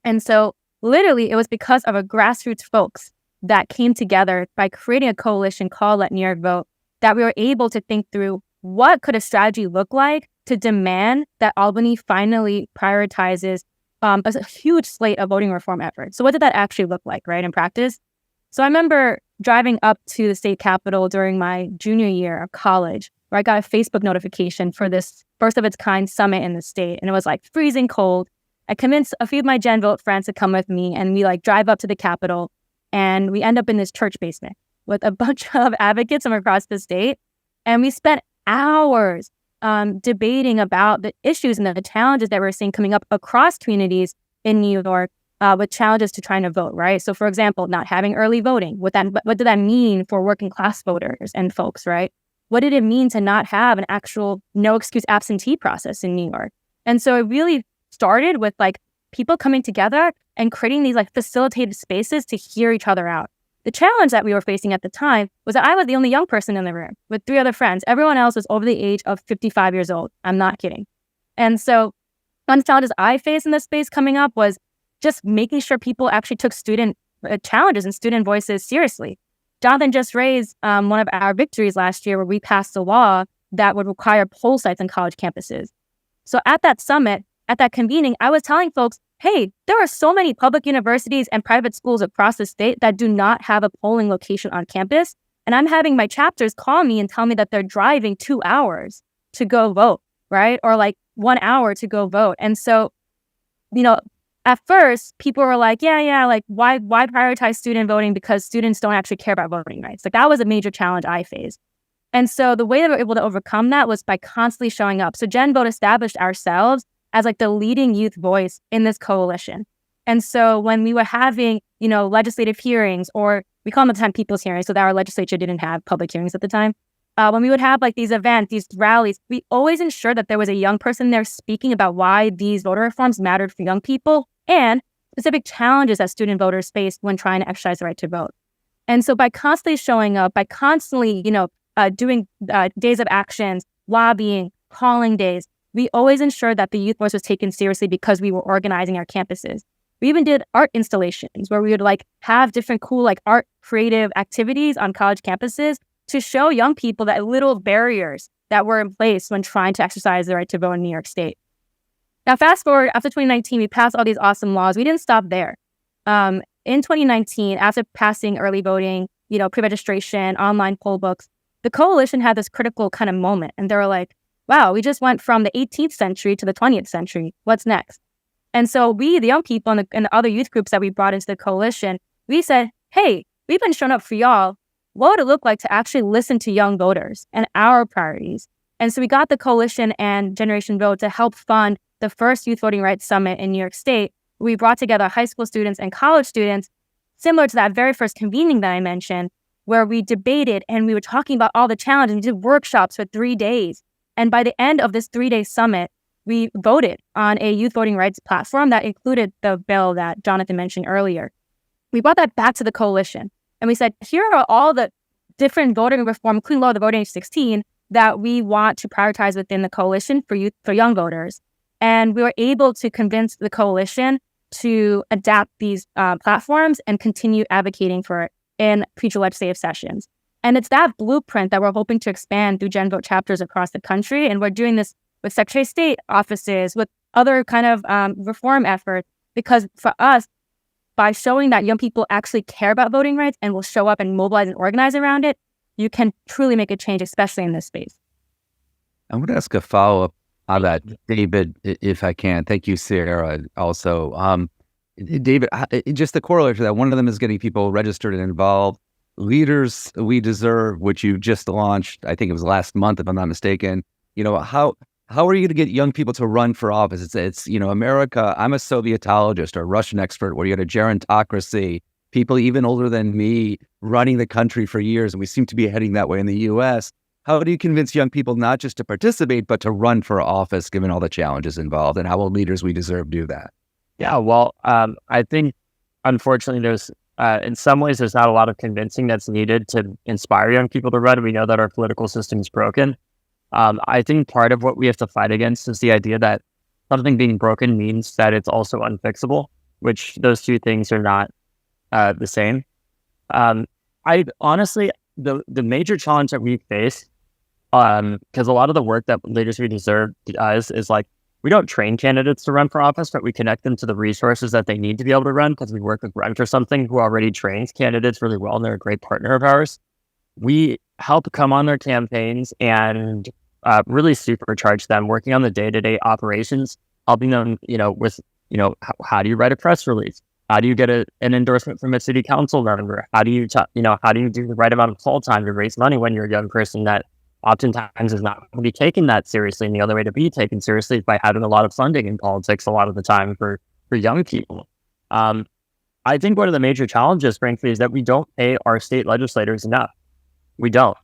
And so literally it was because of a grassroots folks that came together by creating a coalition called Let New York Vote that we were able to think through what could a strategy look like to demand that Albany finally prioritizes a huge slate of voting reform efforts. So what did that actually look like, right, in practice? So I remember driving up to the state capitol during my junior year of college, where I got a Facebook notification for this first of its kind summit in the state. And it was like freezing cold. I convinced a few of my GenVote friends to come with me, and we like drive up to the Capitol, and we end up in this church basement with a bunch of advocates from across the state. And we spent hours debating about the issues and the challenges that we're seeing coming up across communities in New York with challenges to trying to vote, right? So for example, not having early voting, what did that mean for working class voters and folks, right? What did it mean to not have an actual no excuse absentee process in New York? And so it really started with like people coming together and creating these like facilitated spaces to hear each other out. The challenge that we were facing at the time was that I was the only young person in the room with 3 other friends. Everyone else was over the age of 55 years old. I'm not kidding. And so one of the challenges I faced in this space coming up was just making sure people actually took student challenges and student voices seriously. Jonathan just raised one of our victories last year where we passed a law that would require poll sites on college campuses. So at that summit, at that convening, I was telling folks, hey, there are so many public universities and private schools across the state that do not have a polling location on campus. And I'm having my chapters call me and tell me that they're driving 2 hours to go vote, right? Or like 1 hour to go vote. And so, you know, at first, people were like, yeah, like why prioritize student voting because students don't actually care about voting rights? Like that was a major challenge I faced. And so the way that we were able to overcome that was by constantly showing up. So GenVote established ourselves as like the leading youth voice in this coalition. And so when we were having, you know, legislative hearings, or we call them at the time people's hearings, so that our legislature didn't have public hearings at the time. When we would have like these events, these rallies, we always ensured that there was a young person there speaking about why these voter reforms mattered for young people and specific challenges that student voters face when trying to exercise the right to vote. And so by constantly showing up, by constantly, you know, doing days of actions, lobbying, calling days, we always ensured that the youth voice was taken seriously because we were organizing our campuses. We even did art installations where we would like have different cool like art creative activities on college campuses to show young people that little barriers that were in place when trying to exercise the right to vote in New York State. Now, fast forward, after 2019, we passed all these awesome laws. We didn't stop there. In 2019, after passing early voting, you know, pre-registration, online poll books, the coalition had this critical kind of moment. And they were like, wow, we just went from the 18th century to the 20th century. What's next? And so we, the young people and the other youth groups that we brought into the coalition, we said, hey, we've been showing up for y'all. What would it look like to actually listen to young voters and our priorities? And so we got the coalition and Generation Vote to help fund the first Youth Voting Rights Summit in New York State. We brought together high school students and college students, similar to that very first convening that I mentioned, where we debated and we were talking about all the challenges. We did workshops for 3 days. And by the end of this 3-day summit, we voted on a youth voting rights platform that included the bill that Jonathan mentioned earlier. We brought that back to the coalition. And we said, here are all the different voting reform, including lower the voting age 16, that we want to prioritize within the coalition for youth, for young voters. And we were able to convince the coalition to adapt these platforms and continue advocating for it in future legislative sessions. And it's that blueprint that we're hoping to expand through GenVote chapters across the country. And we're doing this with Secretary of State offices, with other kind of reform efforts, because for us, by showing that young people actually care about voting rights and will show up and mobilize and organize around it, you can truly make a change, especially in this space. I'm going to ask a follow-up on that, David, if I can. Thank you, Sierra, also. David, just the corollary to that, one of them is getting people registered and involved. Leaders We Deserve, which you just launched, I think it was last month, if I'm not mistaken. You know, how are you going to get young people to run for office? It's you know, America, I'm a Sovietologist or a Russian expert where you got a gerontocracy, people even older than me running the country for years, and we seem to be heading that way in the U.S. How do you convince young people not just to participate, but to run for office, given all the challenges involved? And how will Leaders We Deserve do that? Yeah, well, I think, unfortunately, there's in some ways, there's not a lot of convincing that's needed to inspire young people to run. We know that our political system is broken. I think part of what we have to fight against is the idea that something being broken means that it's also unfixable, which those two things are not the same. I honestly, the major challenge that we face, because a lot of the work that Leaders We Deserve does is like, we don't train candidates to run for office, but we connect them to the resources that they need to be able to run, because we work with Run for Something, who already trains candidates really well, and they're a great partner of ours. We help come on their campaigns and really supercharge them, working on the day-to-day operations, helping them, with, how do you write a press release? How do you get an endorsement from a city council member? How do you, how do you do the right amount of call time to raise money when you're a young person that oftentimes is not going to be taken that seriously? And the other way to be taken seriously is by having a lot of funding in politics a lot of the time for young people. I think one of the major challenges, frankly, is that we don't pay our state legislators enough. We don't.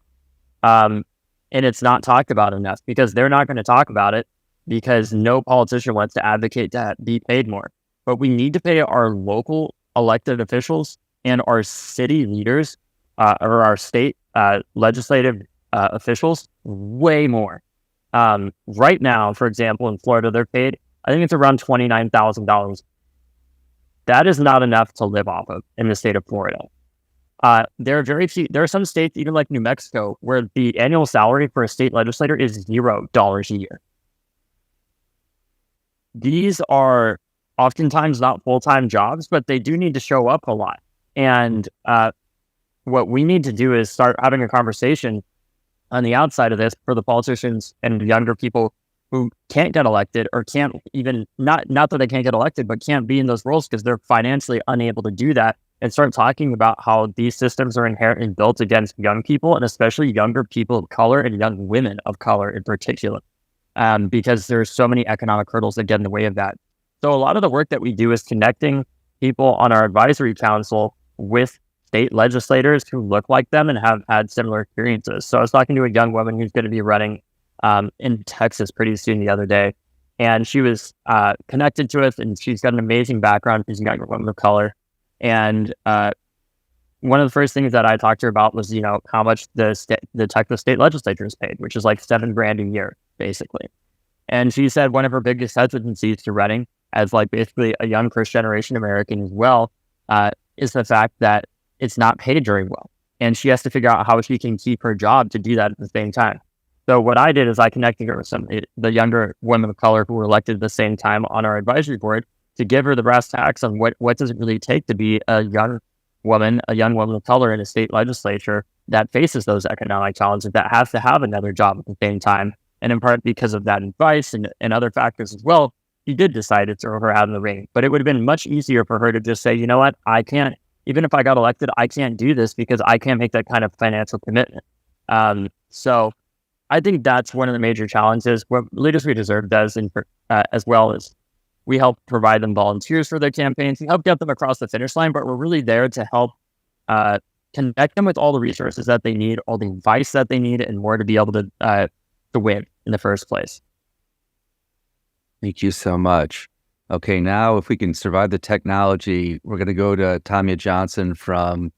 And it's not talked about enough because they're not going to talk about it because no politician wants to advocate to be paid more. But we need to pay our local elected officials and our city leaders or our state legislative officials way more. Right now, for example, in Florida, they're paid, I think it's around $29,000. That is not enough to live off of in the state of Florida. There are very few. There are some states, even like New Mexico, where the annual salary for a state legislator is $0 a year. These are oftentimes not full-time jobs, but they do need to show up a lot. And what we need to do is start having a conversation on the outside of this for the politicians and younger people who can't get elected or can't even, not that they can't get elected, but can't be in those roles because they're financially unable to do that, and start talking about how these systems are inherently built against young people, and especially younger people of color and young women of color in particular, because there's so many economic hurdles that get in the way of that. So a lot of the work that we do is connecting people on our advisory council with state legislators who look like them and have had similar experiences. So I was talking to a young woman who's going to be running in Texas pretty soon the other day, and she was connected to us, and she's got an amazing background. She's a young woman of color. And one of the first things that I talked to her about was, how much the Texas state legislature is paid, which is like $7,000 a year, basically. And she said one of her biggest hesitancies to running as like basically a young first generation American as well, is the fact that it's not paid very well. And she has to figure out how she can keep her job to do that at the same time. So what I did is I connected her with the younger women of color who were elected at the same time on our advisory board to give her the brass tacks on what does it really take to be a young woman of color in a state legislature that faces those economic challenges, that has to have another job at the same time. And in part because of that advice and other factors as well, she did decide to throw her hat in the ring. But it would have been much easier for her to just say, you know what, I can't, even if I got elected, I can't do this because I can't make that kind of financial commitment. So I think that's one of the major challenges. What Leaders We Deserve does, as well as we help provide them volunteers for their campaigns and help get them across the finish line, but we're really there to help connect them with all the resources that they need, all the advice that they need, and more to be able to win in the first place. Thank you so much. Okay, now if we can survive the technology, we're going to go to Tanya Johnson from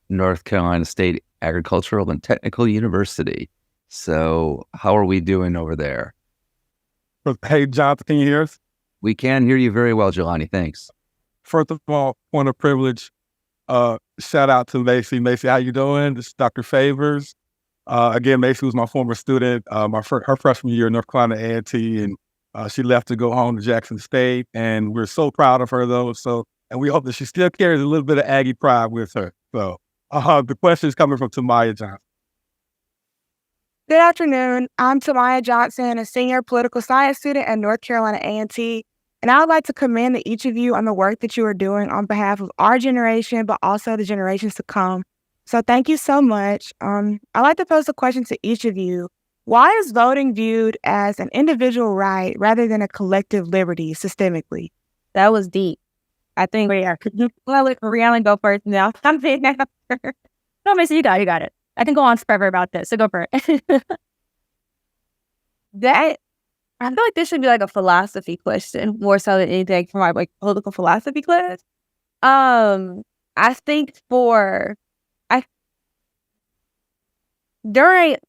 North Carolina State Agricultural and Technical University. So how are we doing over there? Hey, Jonathan, can you hear us? We can hear you very well, Jelani. Thanks. First of all, point of privilege, shout out to MAISIE. MAISIE, how you doing? This is Dr. Favors. Again, MAISIE was my former student, her freshman year at North Carolina A&T, and she left to go home to Jackson State, and we're so proud of her, though. And we hope that she still carries a little bit of Aggie pride with her. So the question is coming from Tamaya Johnson. Good afternoon. I'm Tamaya Johnson, a senior political science student at North Carolina A&T, and I would like to commend each of you on the work that you are doing on behalf of our generation, but also the generations to come. So thank you so much. I'd like to pose a question to each of you. Why is voting viewed as an individual right rather than a collective liberty systemically? That was deep. I think well, let Brianna go first now. I'm saying after. No, Mason, you got it. I can go on forever about this, so go for it. I feel like this should be like a philosophy question more so than anything from my like political philosophy class. I think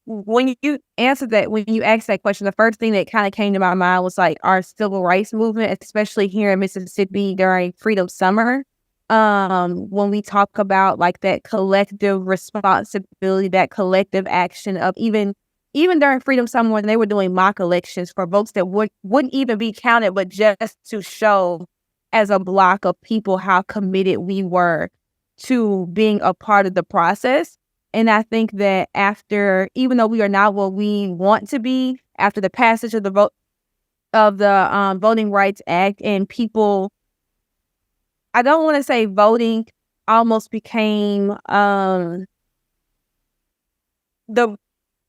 when you asked that question, the first thing that kind of came to my mind was like our civil rights movement, especially here in Mississippi during Freedom Summer. When we talk about like that collective responsibility, that collective action of even during Freedom Summer when they were doing mock elections for votes that wouldn't even be counted, but just to show as a block of people how committed we were to being a part of the process. And I think that after, even though we are not what we want to be, after the passage of the Voting Rights Act, and people, I don't want to say voting almost became the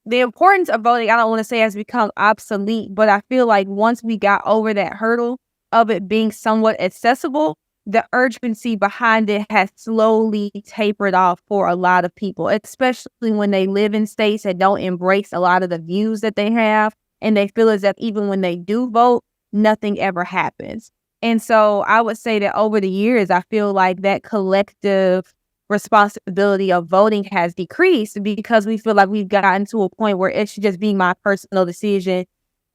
importance of voting, I don't want to say has become obsolete, but I feel like once we got over that hurdle of it being somewhat accessible, the urgency behind it has slowly tapered off for a lot of people, especially when they live in states that don't embrace a lot of the views that they have. And they feel as if even when they do vote, nothing ever happens. And so I would say that over the years, I feel like that collective responsibility of voting has decreased because we feel like we've gotten to a point where it should just be my personal decision.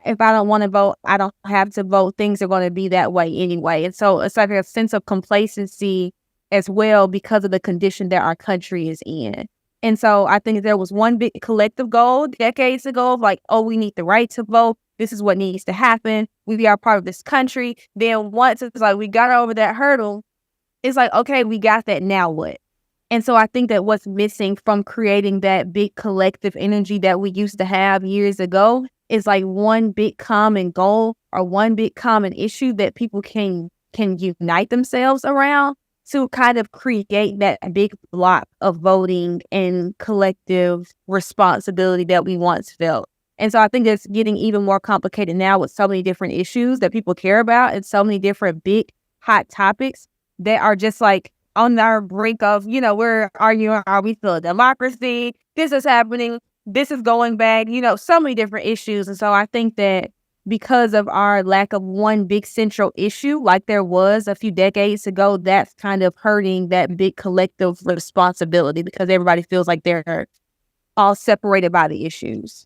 If I don't want to vote, I don't have to vote. Things are going to be that way anyway. And so it's like a sense of complacency as well because of the condition that our country is in. And so I think there was one big collective goal decades ago of like, oh, we need the right to vote. This is what needs to happen. We are part of this country. Then once it's like we got over that hurdle, it's like, okay, we got that. Now what? And so I think that what's missing from creating that big collective energy that we used to have years ago is like one big common goal or one big common issue that people can unite themselves around to kind of create that big block of voting and collective responsibility that we once felt. And so I think it's getting even more complicated now with so many different issues that people care about and so many different big hot topics that are just like on our brink of, we're arguing, are we still a democracy? This is happening. This is going back, so many different issues. And so I think that because of our lack of one big central issue, like there was a few decades ago, that's kind of hurting that big collective responsibility because everybody feels like they're all separated by the issues.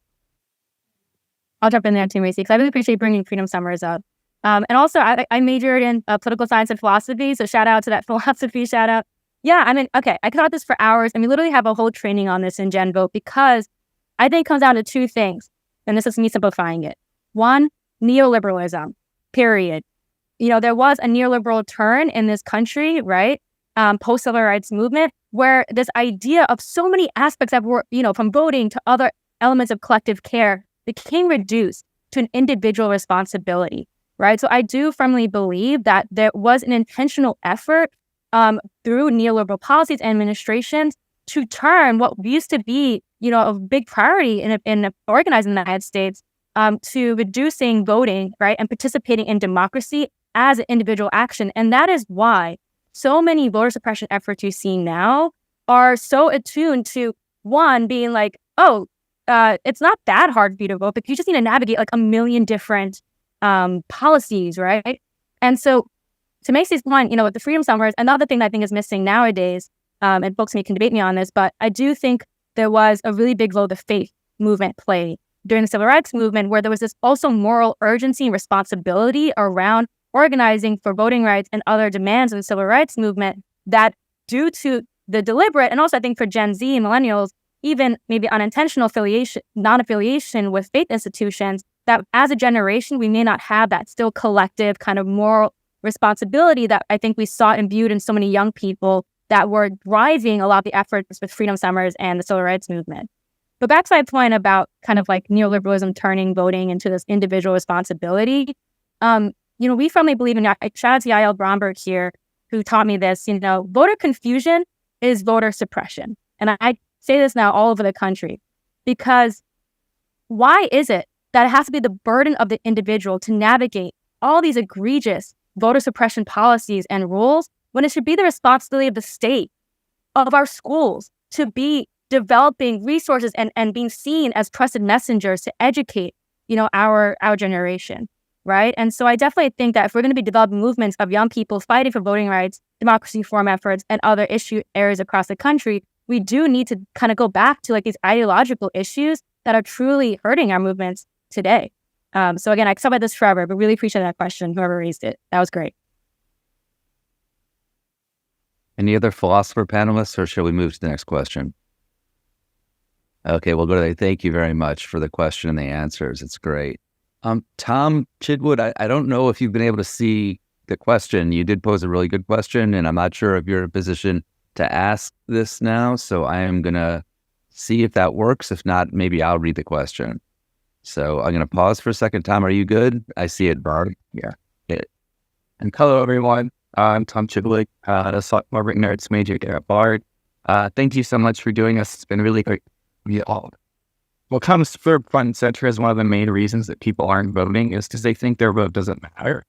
I'll jump in there too, Maisy, because I really appreciate bringing Freedom Summers up. And also, I majored in political science and philosophy, so shout out to that philosophy shout out. Yeah, I could talk about this for hours, and we literally have a whole training on this in GenVote because I think it comes down to two things, and this is me simplifying it. One, neoliberalism, period. There was a neoliberal turn in this country, right? Post-civil rights movement, where this idea of so many aspects that were, from voting to other elements of collective care became reduced to an individual responsibility. Right. So I do firmly believe that there was an intentional effort through neoliberal policies and administrations to turn what used to be, a big priority in organizing the United States to reducing voting, right, and participating in democracy as an individual action. And that is why so many voter suppression efforts you see now are so attuned to, one, being like, it's not that hard for you to vote, but you just need to navigate like a million different policies, right? And so to Maisie's point, with the Freedom Summers, another thing that I think is missing nowadays, and folks can debate me on this, but I do think there was a really big role the faith movement played during the Civil Rights Movement, where there was this also moral urgency and responsibility around organizing for voting rights and other demands of the Civil Rights Movement that due to the deliberate, and also I think for Gen Z and millennials, even maybe unintentional non-affiliation with faith institutions, that as a generation, we may not have that still collective kind of moral responsibility that I think we saw imbued in so many young people that were driving a lot of the efforts with Freedom Summers and the Civil Rights Movement. But back to my point about kind of like neoliberalism turning voting into this individual responsibility, we firmly believe in, shout out to Yael Bromberg here, who taught me this, voter confusion is voter suppression. And I say this now all over the country, because why is it that it has to be the burden of the individual to navigate all these egregious voter suppression policies and rules when it should be the responsibility of the state, of our schools, to be developing resources and being seen as trusted messengers to educate, our generation, right? And so I definitely think that if we're going to be developing movements of young people fighting for voting rights, democracy reform efforts, and other issue areas across the country, we do need to kind of go back to like these ideological issues that are truly hurting our movements today. So again, I could talk about this forever, but really appreciate that question, whoever raised it. That was great. Any other philosopher panelists, or shall we move to the next question? Okay, we'll go to that. Thank you very much for the question and the answers. It's great. Tom Chidwood, I don't know if you've been able to see the question. You did pose a really good question, and I'm not sure if you're in a position to ask this now, so I am going to see if that works. If not, maybe I'll read the question. So I'm going to pause for a second. Tom, are you good? I see it, Bard. Yeah. And hello, everyone. I'm Tom Chiblik, a sophomore written arts major here at Bard. Thank you so much for doing this. It's been really great to meet all. What comes front and center as one of the main reasons that people aren't voting is because they think their vote doesn't matter.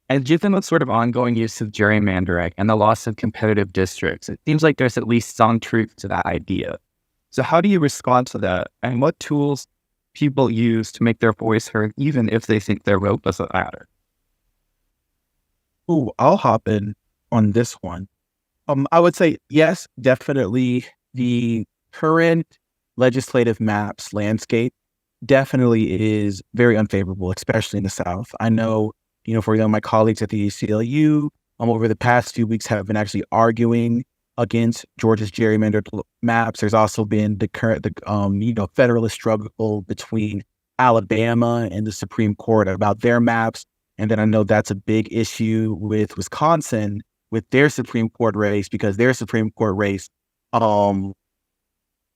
And given the sort of ongoing use of gerrymandering and the loss of competitive districts, it seems like there's at least some truth to that idea. So how do you respond to that? And what tools people use to make their voice heard, even if they think their vote doesn't matter? Ooh, I'll hop in on this one. I would say, yes, definitely the current legislative maps landscape definitely is very unfavorable, especially in the South. I know, for example, my colleagues at the ACLU over the past few weeks have been actually arguing against Georgia's gerrymandered maps. There's also been the current, federalist struggle between Alabama and the Supreme Court about their maps. And then I know that's a big issue with Wisconsin with their Supreme Court race, because their Supreme Court race,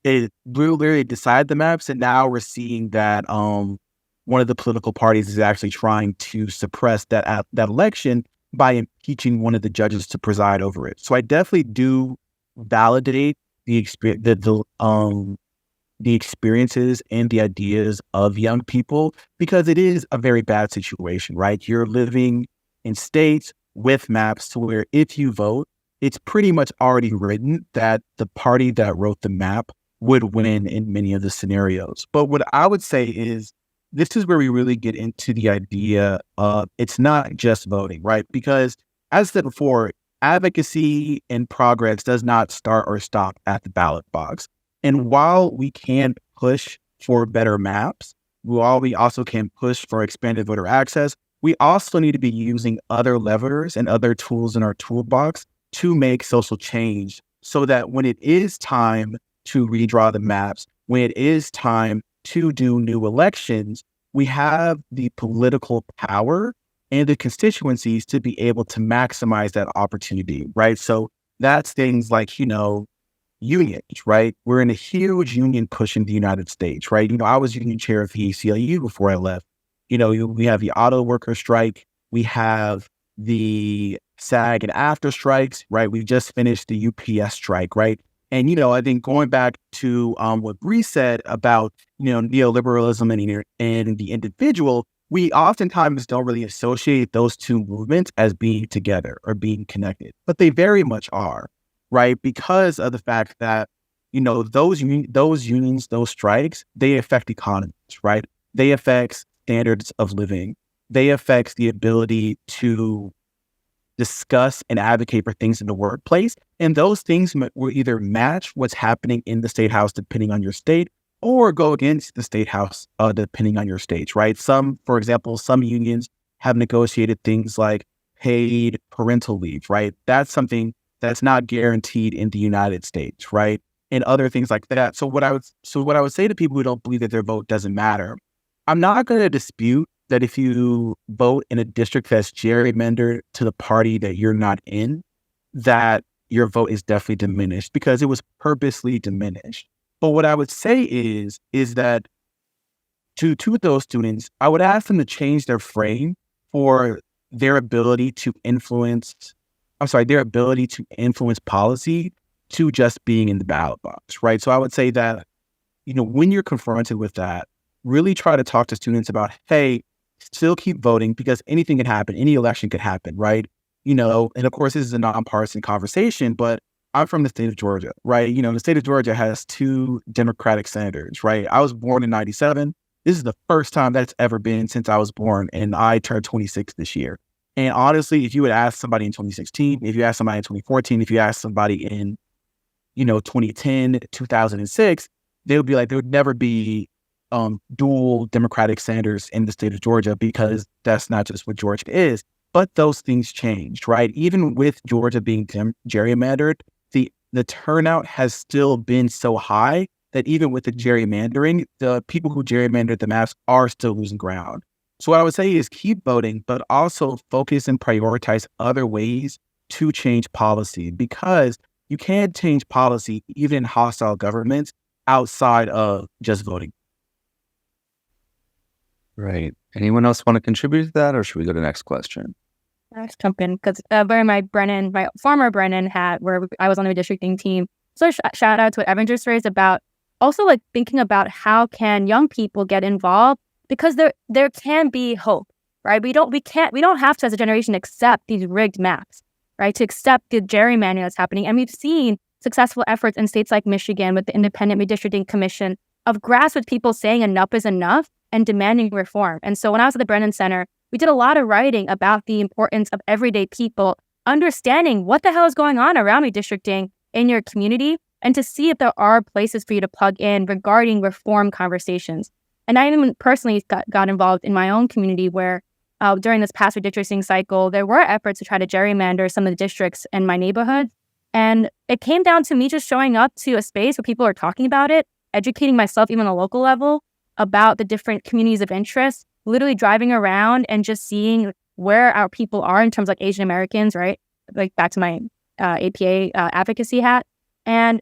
it literally decided the maps. And now we're seeing that one of the political parties is actually trying to suppress that election by impeaching one of the judges to preside over it. So I definitely do validate the experiences and the ideas of young people, because it is a very bad situation, right? You're living in states with maps to where if you vote, it's pretty much already written that the party that wrote the map would win in many of the scenarios. But what I would say is, this is where we really get into the idea of it's not just voting, right? Because as I said before, advocacy and progress does not start or stop at the ballot box. And while we can push for better maps, while we also can push for expanded voter access, we also need to be using other levers and other tools in our toolbox to make social change, so that when it is time to redraw the maps, when it is time to do new elections, we have the political power and the constituencies to be able to maximize that opportunity, right? So that's things like, unions, right? We're in a huge union push in the United States, right? I was union chair of the ACLU before I left. We have the auto worker strike. We have the SAG and after strikes, right? We just finished the UPS strike, right? And, I think going back to what Bree said about, neoliberalism and the individual, we oftentimes don't really associate those two movements as being together or being connected, but they very much are, right? Because of the fact that, those unions, those strikes, they affect economies, right? They affect standards of living. They affect the ability to discuss and advocate for things in the workplace. And those things will either match what's happening in the state house, depending on your state, or go against the state house, depending on your state, right? For example, some unions have negotiated things like paid parental leave, right? That's something that's not guaranteed in the United States, right? And other things like that. So what I would say to people who don't believe that their vote doesn't matter, I'm not going to dispute that if you vote in a district that's gerrymandered to the party that you're not in, that your vote is definitely diminished, because it was purposely diminished. But what I would say is that to those students, I would ask them to change their frame for their ability to influence policy to just being in the ballot box, right? So I would say that, when you're confronted with that, really try to talk to students about, hey, still keep voting, because anything can happen. Any election could happen, right? And of course, this is a nonpartisan conversation, but I'm from the state of Georgia, right? The state of Georgia has 2 Democratic senators, right? I was born in 97. This is the first time that's ever been since I was born, and I turned 26 this year. And honestly, if you would ask somebody in 2016, if you ask somebody in 2014, if you ask somebody in, 2010, 2006, they would be like, there would never be dual Democratic senators in the state of Georgia, because that's not just what Georgia is. But those things changed, right? Even with Georgia being gerrymandered, the turnout has still been so high that even with the gerrymandering, the people who gerrymandered the maps are still losing ground. So what I would say is keep voting, but also focus and prioritize other ways to change policy, because you can't change policy even in hostile governments outside of just voting. Right. Anyone else want to contribute to that, or should we go to the next question? Let's jump in because during my former Brennan hat, where I was on the redistricting team. So shout out to what Evan just raised about also like thinking about how can young people get involved, because there can be hope, right? We don't have to as a generation accept these rigged maps, right? To accept the gerrymandering that's happening. And we've seen successful efforts in states like Michigan with the Independent Redistricting Commission of grassroots people saying enough is enough and demanding reform. And so when I was at the Brennan Center, we did a lot of writing about the importance of everyday people understanding what the hell is going on around redistricting in your community, and to see if there are places for you to plug in regarding reform conversations. And I even personally got involved in my own community where during this past redistricting cycle, there were efforts to try to gerrymander some of the districts in my neighborhood. And it came down to me just showing up to a space where people are talking about it, educating myself even on a local level about the different communities of interest, literally driving around and just seeing where our people are in terms of like Asian Americans, right? Like back to my APA advocacy hat. And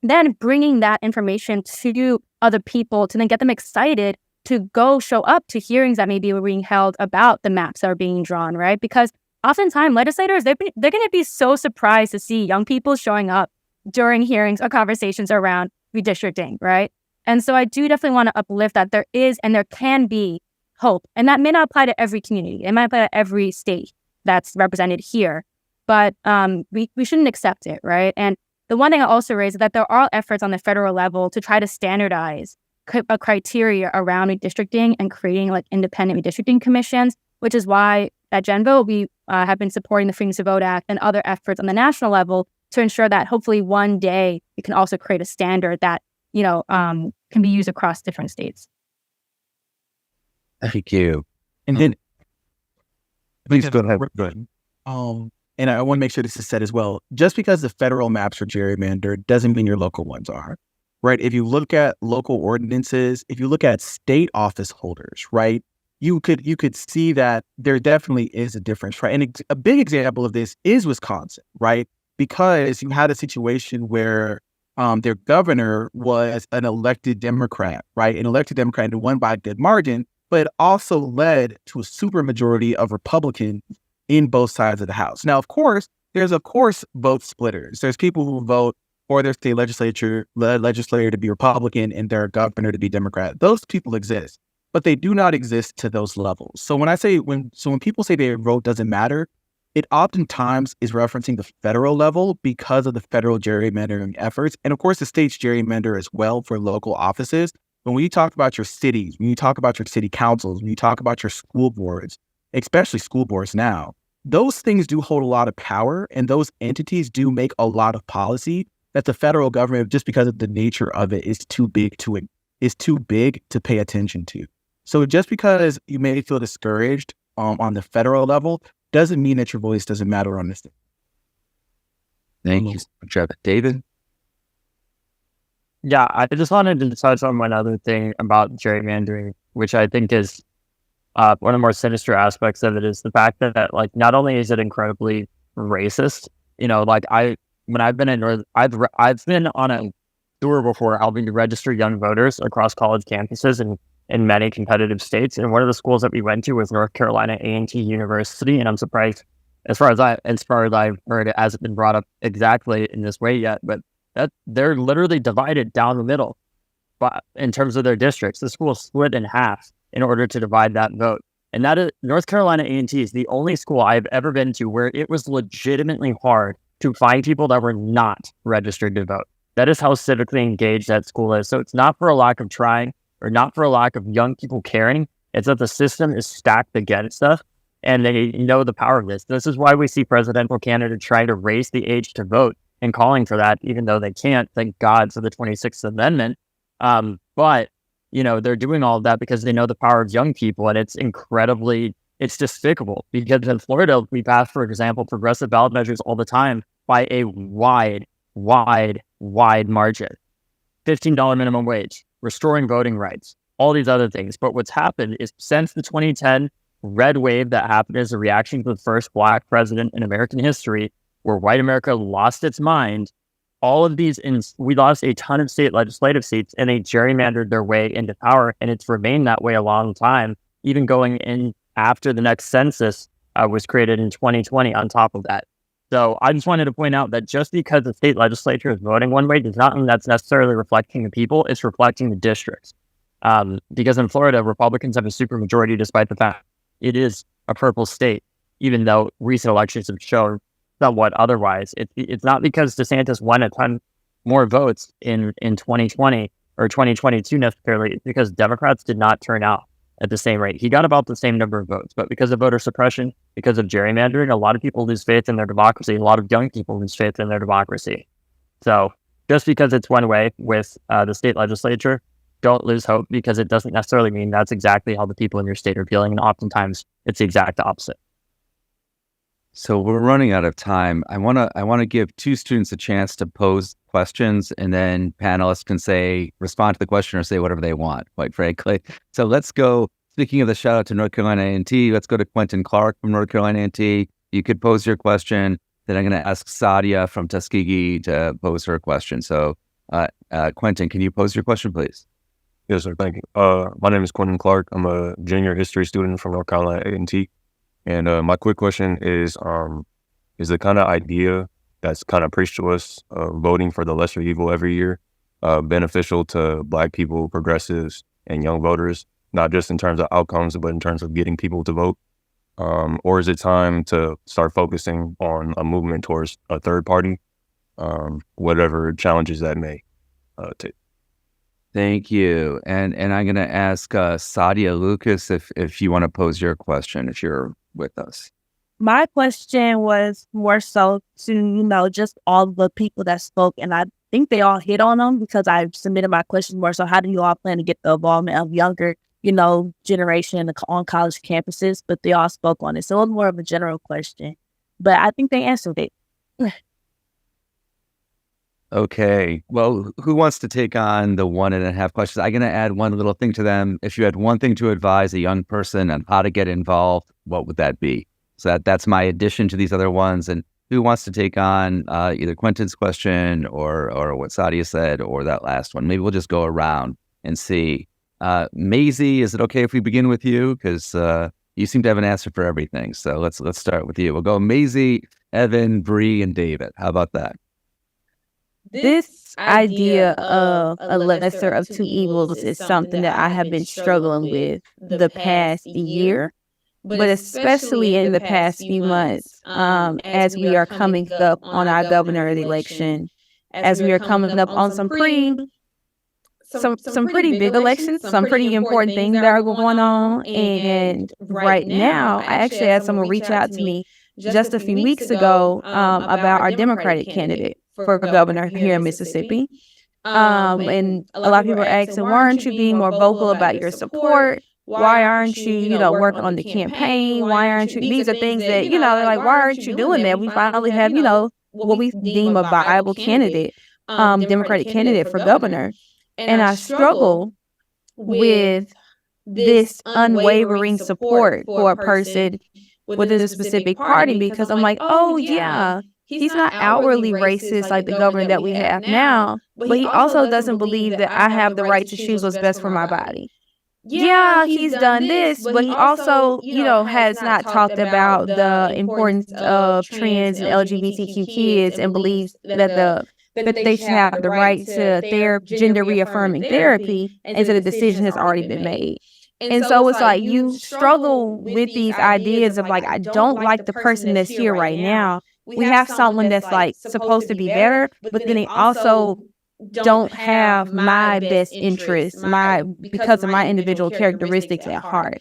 then bringing that information to other people to then get them excited to go show up to hearings that maybe were being held about the maps that are being drawn, right? Because oftentimes legislators, they're going to be so surprised to see young people showing up during hearings or conversations around redistricting, right? And so I do definitely want to uplift that there is and there can be hope. And that may not apply to every community. It might apply to every state that's represented here. But we shouldn't accept it, right? And the one thing I also raised is that there are efforts on the federal level to try to standardize a criteria around redistricting and creating like independent redistricting commissions, which is why at GenVote, we have been supporting the Freedom to Vote Act and other efforts on the national level to ensure that hopefully one day we can also create a standard that, can be used across different states. Thank you. And then, Please go ahead. and I want to make sure this is said as well. Just because the federal maps are gerrymandered doesn't mean your local ones are, right? If you look at local ordinances, if you look at state office holders, right, you could see that there definitely is a difference, right? And a big example of this is Wisconsin, right? Because you had a situation where their governor was an elected Democrat, right? An elected Democrat and won by a good margin, but it also led to a supermajority of Republicans in both sides of the House. Now, of course, there's vote splitters. There's people who vote for their state legislator to be Republican and their governor to be Democrat. Those people exist, but they do not exist to those levels. So when people say their vote doesn't matter, it oftentimes is referencing the federal level because of the federal gerrymandering efforts. And of course, the states gerrymander as well for local offices. But when you talk about your cities, when you talk about your city councils, when you talk about your school boards, especially school boards now, those things do hold a lot of power, and those entities do make a lot of policy that the federal government, just because of the nature of it, is too big to pay attention to. So just because you may feel discouraged on the federal level doesn't mean that your voice doesn't matter on this thing. Thank you so much, Evan. David? Yeah, I just wanted to touch on one other thing about gerrymandering, which I think is one of the more sinister aspects of it, is the fact that like not only is it incredibly racist, when I've been I've been on a tour before helping to register young voters across college campuses and in many competitive states. And one of the schools that we went to was North Carolina A&T University, and I'm surprised, as far as I've heard, it hasn't been brought up exactly in this way yet, but that they're literally divided down the middle, but in terms of their districts, the school is split in half in order to divide that vote. And that is, North Carolina A&T is the only school I've ever been to where it was legitimately hard to find people that were not registered to vote. That is how civically engaged that school is. So it's not for a lack of trying or not for a lack of young people caring. It's that the system is stacked against us and they know the power of this. This is why we see presidential candidates trying to raise the age to vote and calling for that, even though they can't, thank God for the 26th Amendment. But they're doing all of that because they know the power of young people, and it's despicable. Because in Florida, we pass, for example, progressive ballot measures all the time by a wide margin. $15 minimum wage, restoring voting rights, all these other things. But what's happened is since the 2010 red wave that happened as a reaction to the first Black president in American history, where white America lost its mind, all of these, we lost a ton of state legislative seats, and they gerrymandered their way into power, and it's remained that way a long time, even going in after the next census was created in 2020 on top of that. So I just wanted to point out that just because the state legislature is voting one way does not mean that's necessarily reflecting the people, it's reflecting the districts. Because in Florida, Republicans have a supermajority despite the fact it is a purple state, even though recent elections have shown somewhat otherwise. It's not because DeSantis won a ton more votes in 2020 or 2022 necessarily. It's because Democrats did not turn out at the same rate. He got about the same number of votes, but because of voter suppression, because of gerrymandering, a lot of people lose faith in their democracy. A lot of young people lose faith in their democracy. So just because it's one way with the state legislature, don't lose hope, because it doesn't necessarily mean that's exactly how the people in your state are feeling. And oftentimes it's the exact opposite. So we're running out of time. I want to give two students a chance to pose questions, and then panelists can respond to the question or say whatever they want, quite frankly. So let's go. Speaking of the shout out to North Carolina A&T, let's go to Quentin Clark from North Carolina A&T. You could pose your question. Then I'm going to ask Sadia from Tuskegee to pose her question. So Quentin, can you pose your question, please? Yes, sir. Thank you. My name is Quentin Clark. I'm a junior history student from North Carolina A&T. And my quick question is the kind of idea that's kind of preached to us, voting for the lesser evil every year, beneficial to Black people, progressives, and young voters, not just in terms of outcomes, but in terms of getting people to vote? Or is it time to start focusing on a movement towards a third party, whatever challenges that may take? Thank you. And I'm going to ask Sadia Lucas if you want to pose your question, if you're with us. My question was more so to, just all the people that spoke, and I think they all hit on them, because I submitted my question more so, how do you all plan to get the involvement of younger, generation on college campuses? But they all spoke on it. So it was more of a general question, but I think they answered it. Okay. Well, who wants to take on the 1.5 questions? I'm going to add one little thing to them. If you had one thing to advise a young person on how to get involved, what would that be? So that's my addition to these other ones. And who wants to take on either Quentin's question or what Sadia said, or that last one? Maybe we'll just go around and see. Maisie, is it okay if we begin with you? Because you seem to have an answer for everything. So let's start with you. We'll go Maisie, Evan, Bree, and David. How about that? This idea of a lesser of two evils is something that I have been struggling with the past year, but especially in the past few months, as we are coming up on our governor election, as we are coming up on some pretty big elections, some pretty important things that are going on. And right now, I actually had someone reach out to me just a few weeks ago about our Democratic candidate for governor here in Mississippi. And a lot of people are asking, why aren't you being more vocal about your support? Why aren't you, working on the campaign? Why aren't you? These are things that, they're like, why aren't you doing that? We finally have, what we deem a viable candidate, Democratic candidate for governor. And I struggle with this unwavering support for a person within a specific party, because I'm like, oh yeah, he's not outwardly racist like the governor that we have now, but he also doesn't believe that I have the right to choose what's best for my body. Yeah, he's done this, but he also, has not talked about the importance of trans and LGBTQ kids, and believes that they should have the right to gender reaffirming therapy, and so the decision has already been made. And so it's like you struggle with these ideas of like, I don't like the person that's here right now. We have someone that's like supposed to be better, but then they also don't have my best interests, because of my individual characteristics at heart.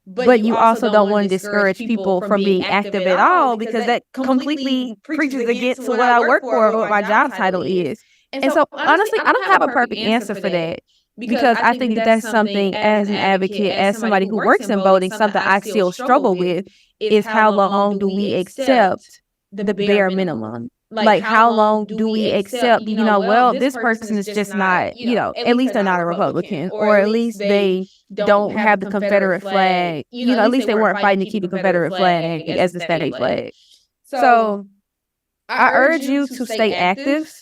But you also don't want to discourage people from being active at all, because that completely preaches against what I work for, what my job title is. And so honestly, I don't have a perfect answer for that, because I think that that's something, as an advocate, as somebody who works in voting, something I still struggle with is how long do we accept the bare minimum? Like, how long do we accept, this person is just not, at least they're not a Republican, or at least they don't have the Confederate flag, at least they weren't fighting to keep the Confederate flag as the state flag. So I urge you to stay active,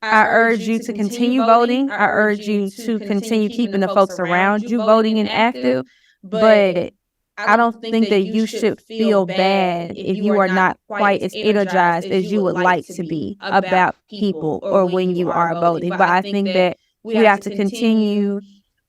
I urge you to continue voting. I urge you to continue keeping the folks around you voting and active. But I don't think that you should feel bad if you are not quite as energized as you would like to be about people or when you are voting. But I think that we have to continue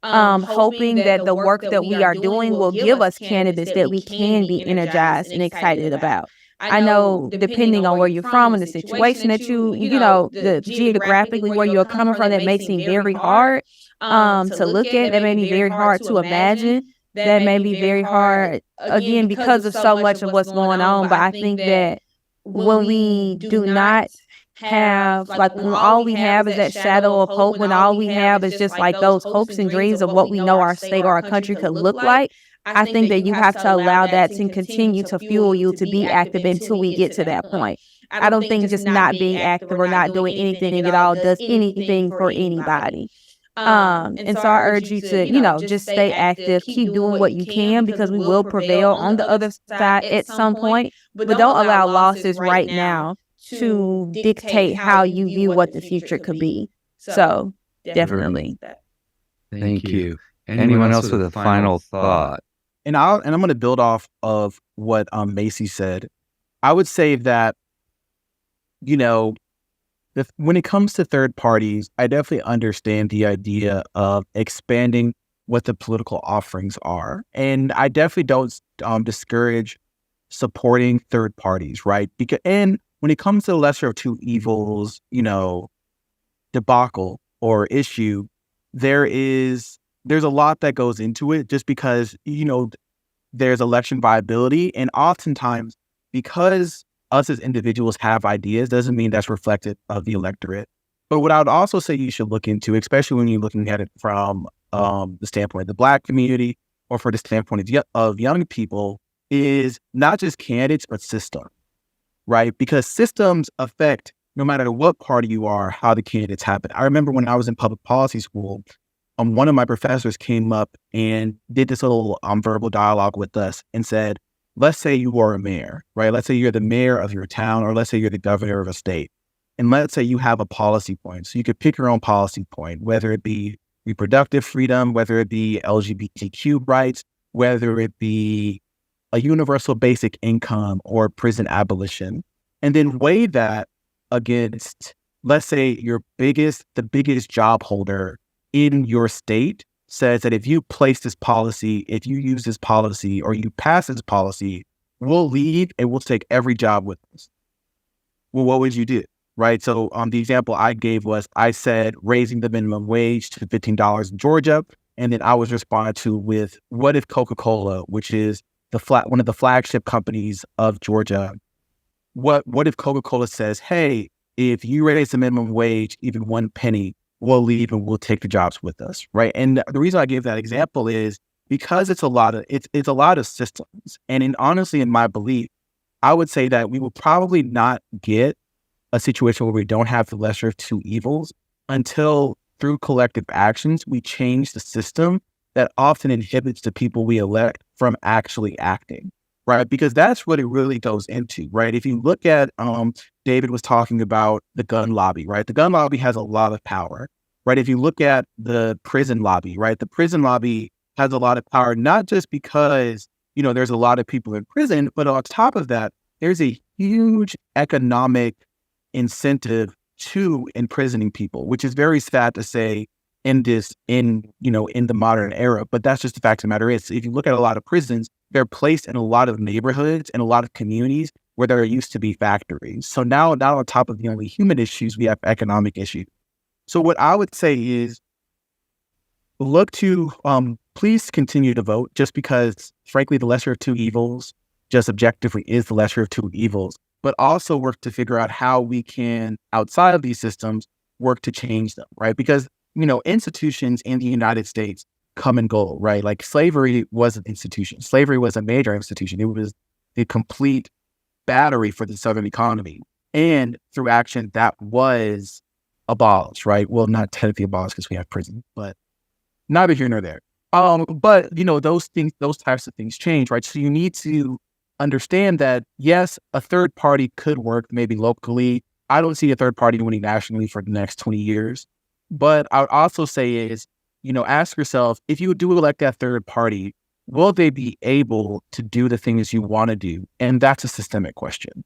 hoping that the work that we are doing will give us candidates that we can be energized and excited about. I know depending on where you're from and the situation that the geographically where you're coming from, that may seem very hard to look at, that may be very hard to imagine, that may be very hard, again, because of so much of what's going on. But I think that when we do not have, like, when all we have is that shadow of hope, when all we have is just like those hopes and dreams of what we know our state or our country could look like, I think that you have to allow that to continue to fuel you to be active until we get to that point. I don't think just not being active or not doing anything at all does anything for anybody. And so I urge you to, just stay active, keep doing what you can, because we will prevail on the other side at some point. But don't allow losses right now to dictate how you view what the future could be. So definitely. Thank you. Anyone else with a final thought? And I'm going to build off of what MAISIE said. I would say that, when it comes to third parties, I definitely understand the idea of expanding what the political offerings are. And I definitely don't discourage supporting third parties, right? And when it comes to the lesser of two evils, debacle or issue, there's a lot that goes into it, just because, there's election viability. And oftentimes, because us as individuals have ideas, doesn't mean that's reflected of the electorate. But what I would also say you should look into, especially when you're looking at it from the standpoint of the Black community or for the standpoint of young people, is not just candidates, but system, right? Because systems affect, no matter what party you are, how the candidates happen. I remember when I was in public policy school, one of my professors came up and did this little verbal dialogue with us and said, let's say you are a mayor, right? Let's say you're the mayor of your town, or let's say you're the governor of a state. And let's say you have a policy point. So you could pick your own policy point, whether it be reproductive freedom, whether it be LGBTQ rights, whether it be a universal basic income or prison abolition. And then weigh that against, let's say, the biggest job holder in your state says that if you place this policy, if you use this policy, or you pass this policy, we'll leave and we'll take every job with us. Well, what would you do? Right? So the example I gave was, I said raising the minimum wage to $15 in Georgia. And then I was responded to with, what if Coca-Cola, which is one of the flagship companies of Georgia, what if Coca-Cola says, hey, if you raise the minimum wage even 1 penny, we'll leave and we'll take the jobs with us, right? And the reason I gave that example is because it's a lot of systems. And honestly, in my belief, I would say that we will probably not get a situation where we don't have the lesser of two evils until, through collective actions, we change the system that often inhibits the people we elect from actually acting, right? Because that's what it really goes into, right? If you look at, David was talking about the gun lobby, right? The gun lobby has a lot of power, right? If you look at the prison lobby, right? The prison lobby has a lot of power, not just because, there's a lot of people in prison, but on top of that, there's a huge economic incentive to imprisoning people, which is very sad to say in the modern era, but that's just the fact of the matter is, if you look at a lot of prisons, they're placed in a lot of neighborhoods and a lot of communities where there used to be factories. So now on top of the only human issues, we have economic issues. So what I would say is, look to, please continue to vote, just because, frankly, the lesser of two evils, just objectively, is the lesser of two evils, but also work to figure out how we can, outside of these systems, work to change them, right? Because, institutions in the United States come and go, right? Like, slavery was an institution. Slavery was a major institution. It was the complete battery for the Southern economy. And through action, that was abolished, right? Well, not technically abolished because we have prison, but neither here nor there. But those types of things change, right? So you need to understand that, yes, a third party could work maybe locally. I don't see a third party winning nationally for the next 20 years. But I would also say is, ask yourself, if you do elect that third party, will they be able to do the things you want to do? And that's a systemic question.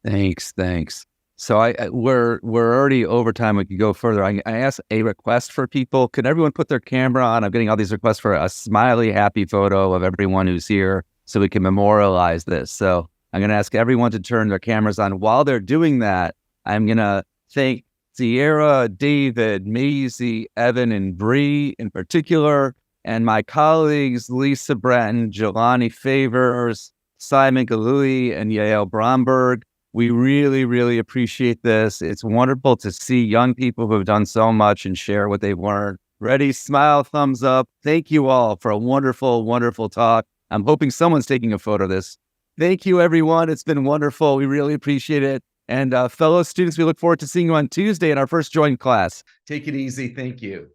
Thanks. So we're already over time. We could go further. I asked a request for people. Could everyone put their camera on? I'm getting all these requests for a smiley, happy photo of everyone who's here so we can memorialize this. So I'm going to ask everyone to turn their cameras on. While they're doing that, I'm going to thank Sierra, David, Maisie, Evan, and Bree in particular, and my colleagues, Lisa Bratton, Jelani Favors, Simon Galui, and Yael Bromberg. We really, really appreciate this. It's wonderful to see young people who have done so much and share what they've learned. Ready, smile, thumbs up. Thank you all for a wonderful, wonderful talk. I'm hoping someone's taking a photo of this. Thank you, everyone. It's been wonderful. We really appreciate it. And fellow students, we look forward to seeing you on Tuesday in our first joint class. Take it easy. Thank you.